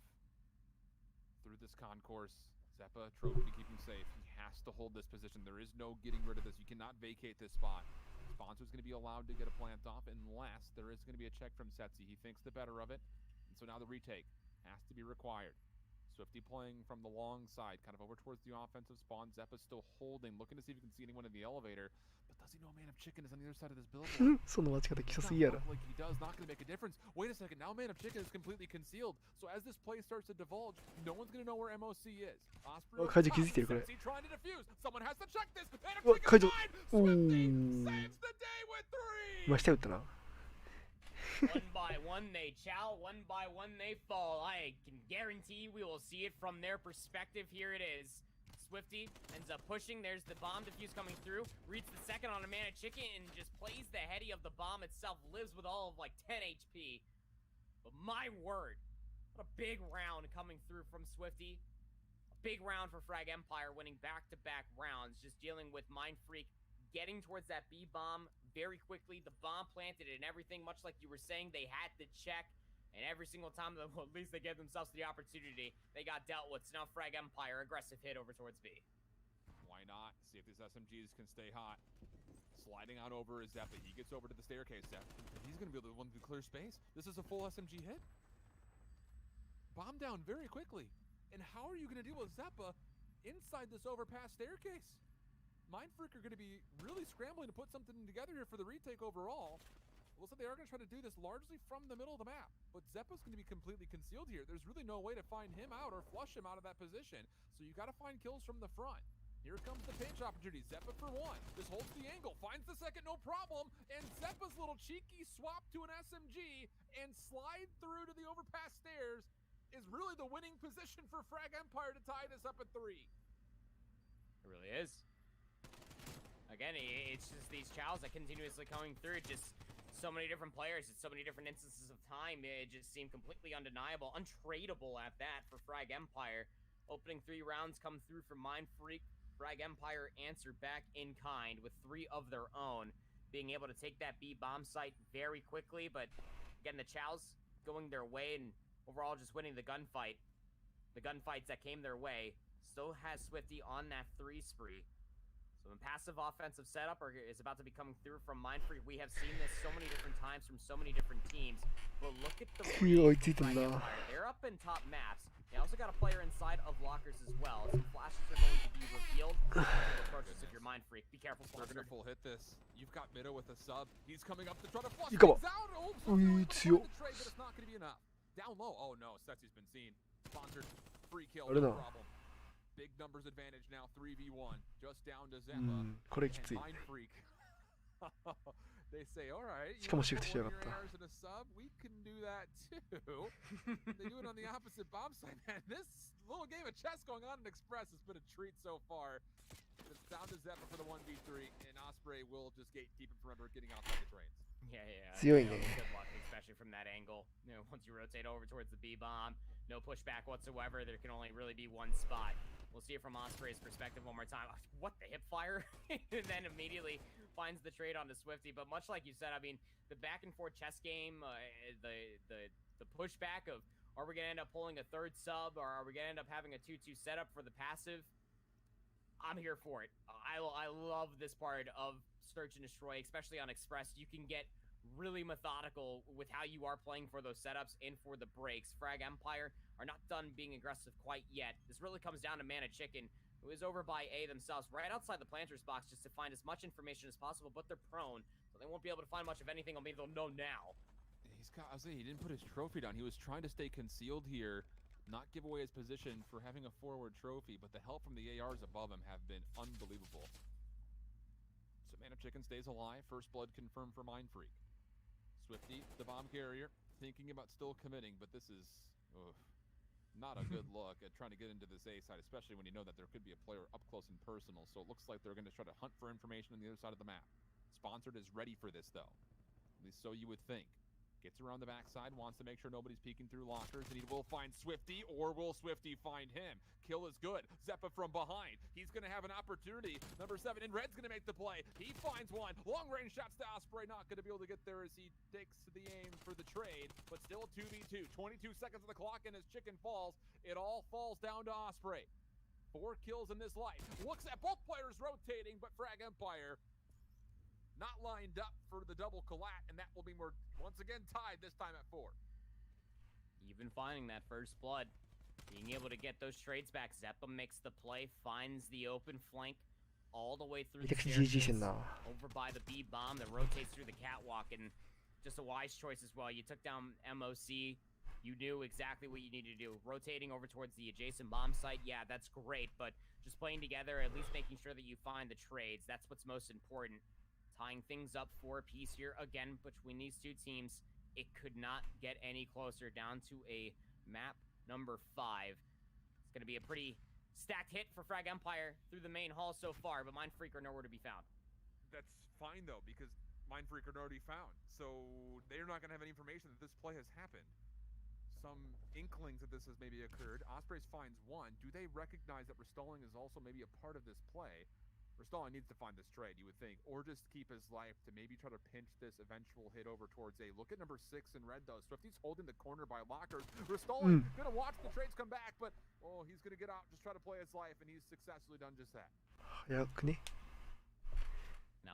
B: through this concourse. Zeppa, trophy to keep him safe. He has to hold this position. There is no getting rid of this. You cannot vacate this spot. Sponsor's going to be allowed to get a plant off unless there is going to be a check from Setsi. He thinks the better of it. And so now the retake has to be required. Swifty playing from the long side, kind of over towards the offensive spawn. Zeppa's still holding, looking to see if he can see anyone in the elevator. But does he know Man of Chicken is on the other side of this billboard?
D: その待ち方きつすぎやろ。
B: Like he does, not going to make a difference. Wait a second, now Man of Chicken is completely concealed. So as this play starts to divulge, no one's going to know where MOC is. Osprey
D: 解除気づいてるこれ。
B: trying to defuse. Someone has to check this. Man
D: うわ
B: of
D: 解除。
B: Chicken saves the day with 3.
D: 今下打ったな。
A: One by one they chow, one by one they fall. I can guarantee we will see it from their perspective. Here it is. Swifty ends up pushing. There's the bomb defuse coming through. Reads the second on a Man of Chicken and just plays the heady of the bomb itself. Lives with all of like 10 HP. But my word, what a big round coming through from Swifty. A big round for Frag Empire, winning back-to-back rounds. Just dealing with Mind Freak, getting towards that B bomb very quickly. The bomb planted and everything, much like you were saying, they had to check. And every single time, well, at least they gave themselves the opportunity, they got dealt with. So now Frag Empire, aggressive hit over towards B.
B: Why not? See if these SMGs can stay hot. Sliding out over is Zeppa. He gets over to the staircase. He's going to be the one to clear space. This is a full SMG hit. Bomb down very quickly. And how are you going to deal with Zeppa inside this overpass staircase? Mindfreak are going to be really scrambling to put something together here for the retake overall. Looks like they are going to try to do this largely from the middle of the map, but Zeppa's going to be completely concealed here. There's really no way to find him out or flush him out of that position, so you got to find kills from the front. Here comes the pinch opportunity. Zeppa for 1. Just holds the angle, finds the second, no problem, and Zeppa's little cheeky swap to an SMG and slide through to the overpass stairs is really the winning position for Frag Empire to tie this up at 3.
A: It really is. Again, it's just these chows that continuously coming through. Just so many different players, it's so many different instances of time. It just seemed completely undeniable, untradeable at that for Frag Empire. Opening 3 rounds come through from Mind Freak. Frag Empire answer back in kind with 3 of their own, being able to take that B bomb site very quickly. But again, the chows going their way and overall just winning the gunfight. The gunfights that came their way still has Swifty on that 3 spree. So the passive offensive setup is about to be coming through from Mindfreak. We have seen this so many different times from so many different teams. But look at the they're up in top maps. They also got a player inside of lockers as well. Some flashes are going to be revealed. Approaches if you're Mindfreak. Be careful,
B: They're going to full hit this. You've got Mido with a sub. He's coming up to try to flush
D: things
B: out. Oh, but it's not going to be enough. Down low. Oh no, Setsi's been seen. Sponsored. Free kill. No problem. Big numbers advantage now, 3v1, just down to Zeppa and Mind Freak. They say, all right, you want 4 ARs and a sub? We can do that too. They do it on the opposite bomb side. Man, this little game of chess going on in Express has been a treat so far. It's down to Zeppa for the 1v3, and Osprey will just gatekeep him from ever getting outside the trains.
A: Yeah. Good luck, especially from that angle. You know, once you rotate over towards the B bomb, No pushback whatsoever. There can only really be one spot. We'll see it from Osprey's perspective one more time. What, the hip fire? And then immediately finds the trade onto Swifty. But much like you said, I mean, the back and forth chess game, the pushback of, are we going to end up pulling a third sub, or are we going to end up having a 2-2 setup for the passive? I'm here for it. I love this part of Search and Destroy, especially on Express. You can get really methodical with how you are playing for those setups and for the breaks. Frag Empire are not done being aggressive quite yet. This really comes down to Mana Chicken, who is over by A themselves, right outside the planter's box, just to find as much information as possible, but they're prone, so they won't be able to find much of anything. I mean, they'll know now.
B: I was saying, he didn't put his trophy down. He was trying to stay concealed here, not give away his position for having a forward trophy, but the help from the ARs above him have been unbelievable. So Mana Chicken stays alive. First blood confirmed for Mind Freak. Swifty, the bomb carrier, thinking about still committing, but this is not a good look at trying to get into this A side, especially when you know that there could be a player up close and personal. So it looks like they're going to try to hunt for information on the other side of the map. Sponsored is ready for this, though. At least so you would think. Gets around the backside, wants to make sure nobody's peeking through lockers, and he will find Swifty, or will Swifty find him? Kill is good. Zeppa from behind. He's going to have an opportunity. Number 7, and Red's going to make the play. He finds one. Long-range shots to Osprey. Not going to be able to get there as he takes the aim for the trade, but still 2v2. 22 seconds of the clock, and as Chicken falls, it all falls down to Osprey. 4 kills in this life. Looks at both players rotating, but Frag Empire not lined up for the double collat, and that will be more, once again, tied this time at 4.
A: Even finding that first blood, being able to get those trades back. Zeppa makes the play, finds the open flank all the way through the staircase, over by the B bomb that rotates through the catwalk, and just a wise choice as well. You took down MOC. You knew exactly what you needed to do. Rotating over towards the adjacent bomb site, yeah, that's great, but just playing together, at least making sure that you find the trades, that's what's most important. Tying things up for a piece here again between these two teams. It could not get any closer, down to a map number 5. It's going to be a pretty stacked hit for Frag Empire through the main hall so far, but Mind Freak are nowhere to be found.
B: That's fine, though, because Mind Freak are nowhere to be found, so they're not going to have any information that this play has happened. Some inklings that this has maybe occurred. Ospreys finds one. Do they recognize that Restalling is also maybe a part of this play? Restalling needs to find this trade, you would think, or just keep his life to maybe try to pinch this eventual hit over towards A. Look at number 6 in red, though. Swifty's holding the corner by lockers. Restalling gonna watch the trades come back, but he's gonna get out, just try to play his life, and he's successfully done just that.
A: Now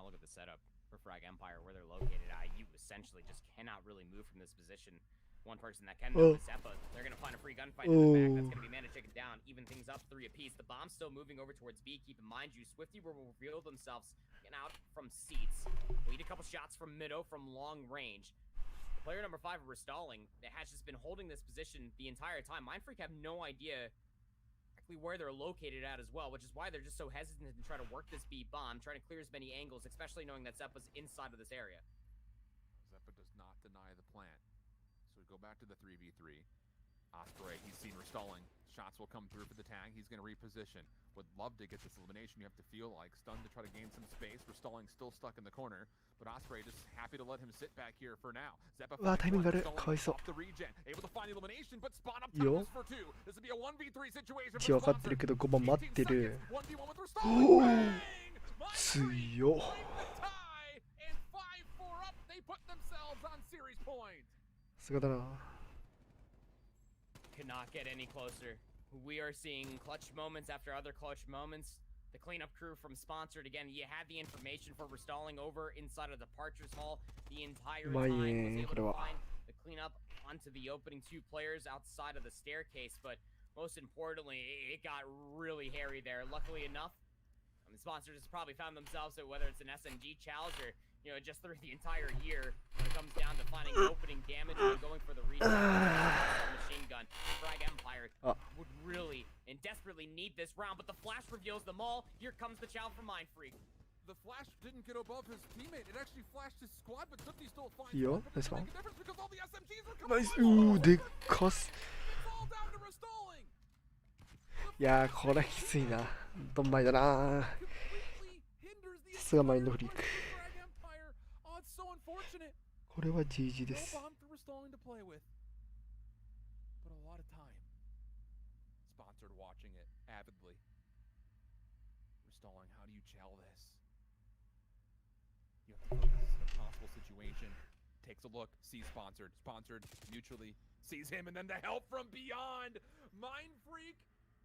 A: look at the setup for Frag Empire, where they're located. You essentially just cannot really move from this position. One person that can know is Zeppa. They're going to find a free gunfight in the back. That's going to be Mana Chicken down. Even things up 3 apiece. The bomb's still moving over towards B. Keep in mind, you Swifty will reveal themselves getting out from seats. We need a couple shots from Mido from long range. Player number 5, Restalling, that has just been holding this position the entire time. Mind Freak have no idea exactly where they're located at as well, which is why they're just so hesitant to try to work this B bomb, trying to clear as many angles, especially knowing that Zeppa's inside of this area.
B: Zeppa does not deny the plant. Go back to the 3v3. Osprey, he's seen Restalling. Shots will come through for the tag. He's going to reposition. Would love to get this elimination, you have to feel like. Stunned to try to gain some space. Restalling still stuck in the corner. But Osprey just happy to let him sit back here for now. Zeppa off the regen. Able to find the elimination, but spawn up top is for 2. This would be a 1v3 situation for Sponsor. 18 seconds, 1v1 with Restalling. Bang! And 5-4 up. They put themselves on series point.
A: Cannot get any closer. We are seeing clutch moments after other clutch moments. The cleanup crew from Sponsored, again, you had the information for Restalling over inside of the Departures Hall the entire time. Was able to find the cleanup onto the opening 2 players outside of the staircase, but most importantly, it got really hairy there. Luckily enough, Sponsored has probably found themselves at whether it's an SMG challenge or just through the entire year, when it comes down to finding opening damage and going for the machine gun. Frag Empire would really and desperately need this round, but the flash reveals them all. Here comes the child from Mind Freak.
B: The flash didn't get above his teammate. It actually flashed his squad, but Swifty still finds
D: nice one.
B: because all the SMGs are coming.
D: Nice.
B: It's all down to Restalling.
D: いやー、これきついな。どんまいだな。さすがマインドフリーク。これは GG です。
B: Sponsored watching it avidly. Stalling, how do you chell this? You have to put this in a possible situation. Takes a look, sees Sponsored. Sponsored mutually sees him, and then the help from beyond. Mind Freak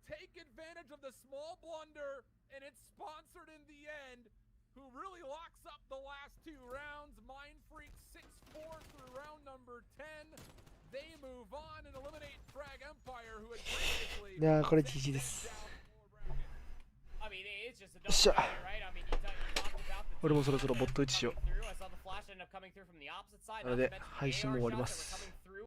B: take advantage of the small blunder, and it's Sponsored in the end, who really locks up the last 2 rounds. Mind Freak 6-4 through round number 10. They move on and eliminate Frag Empire, who had previously
D: いやーこれ GG です
A: I mean, it's just a
D: よっしゃ
A: double play, right? I mean, you talked about the
D: 俺もそろそろボット打ちしよう
A: coming through. I saw the flash end up coming through from the opposite side.
D: なので配信も終わります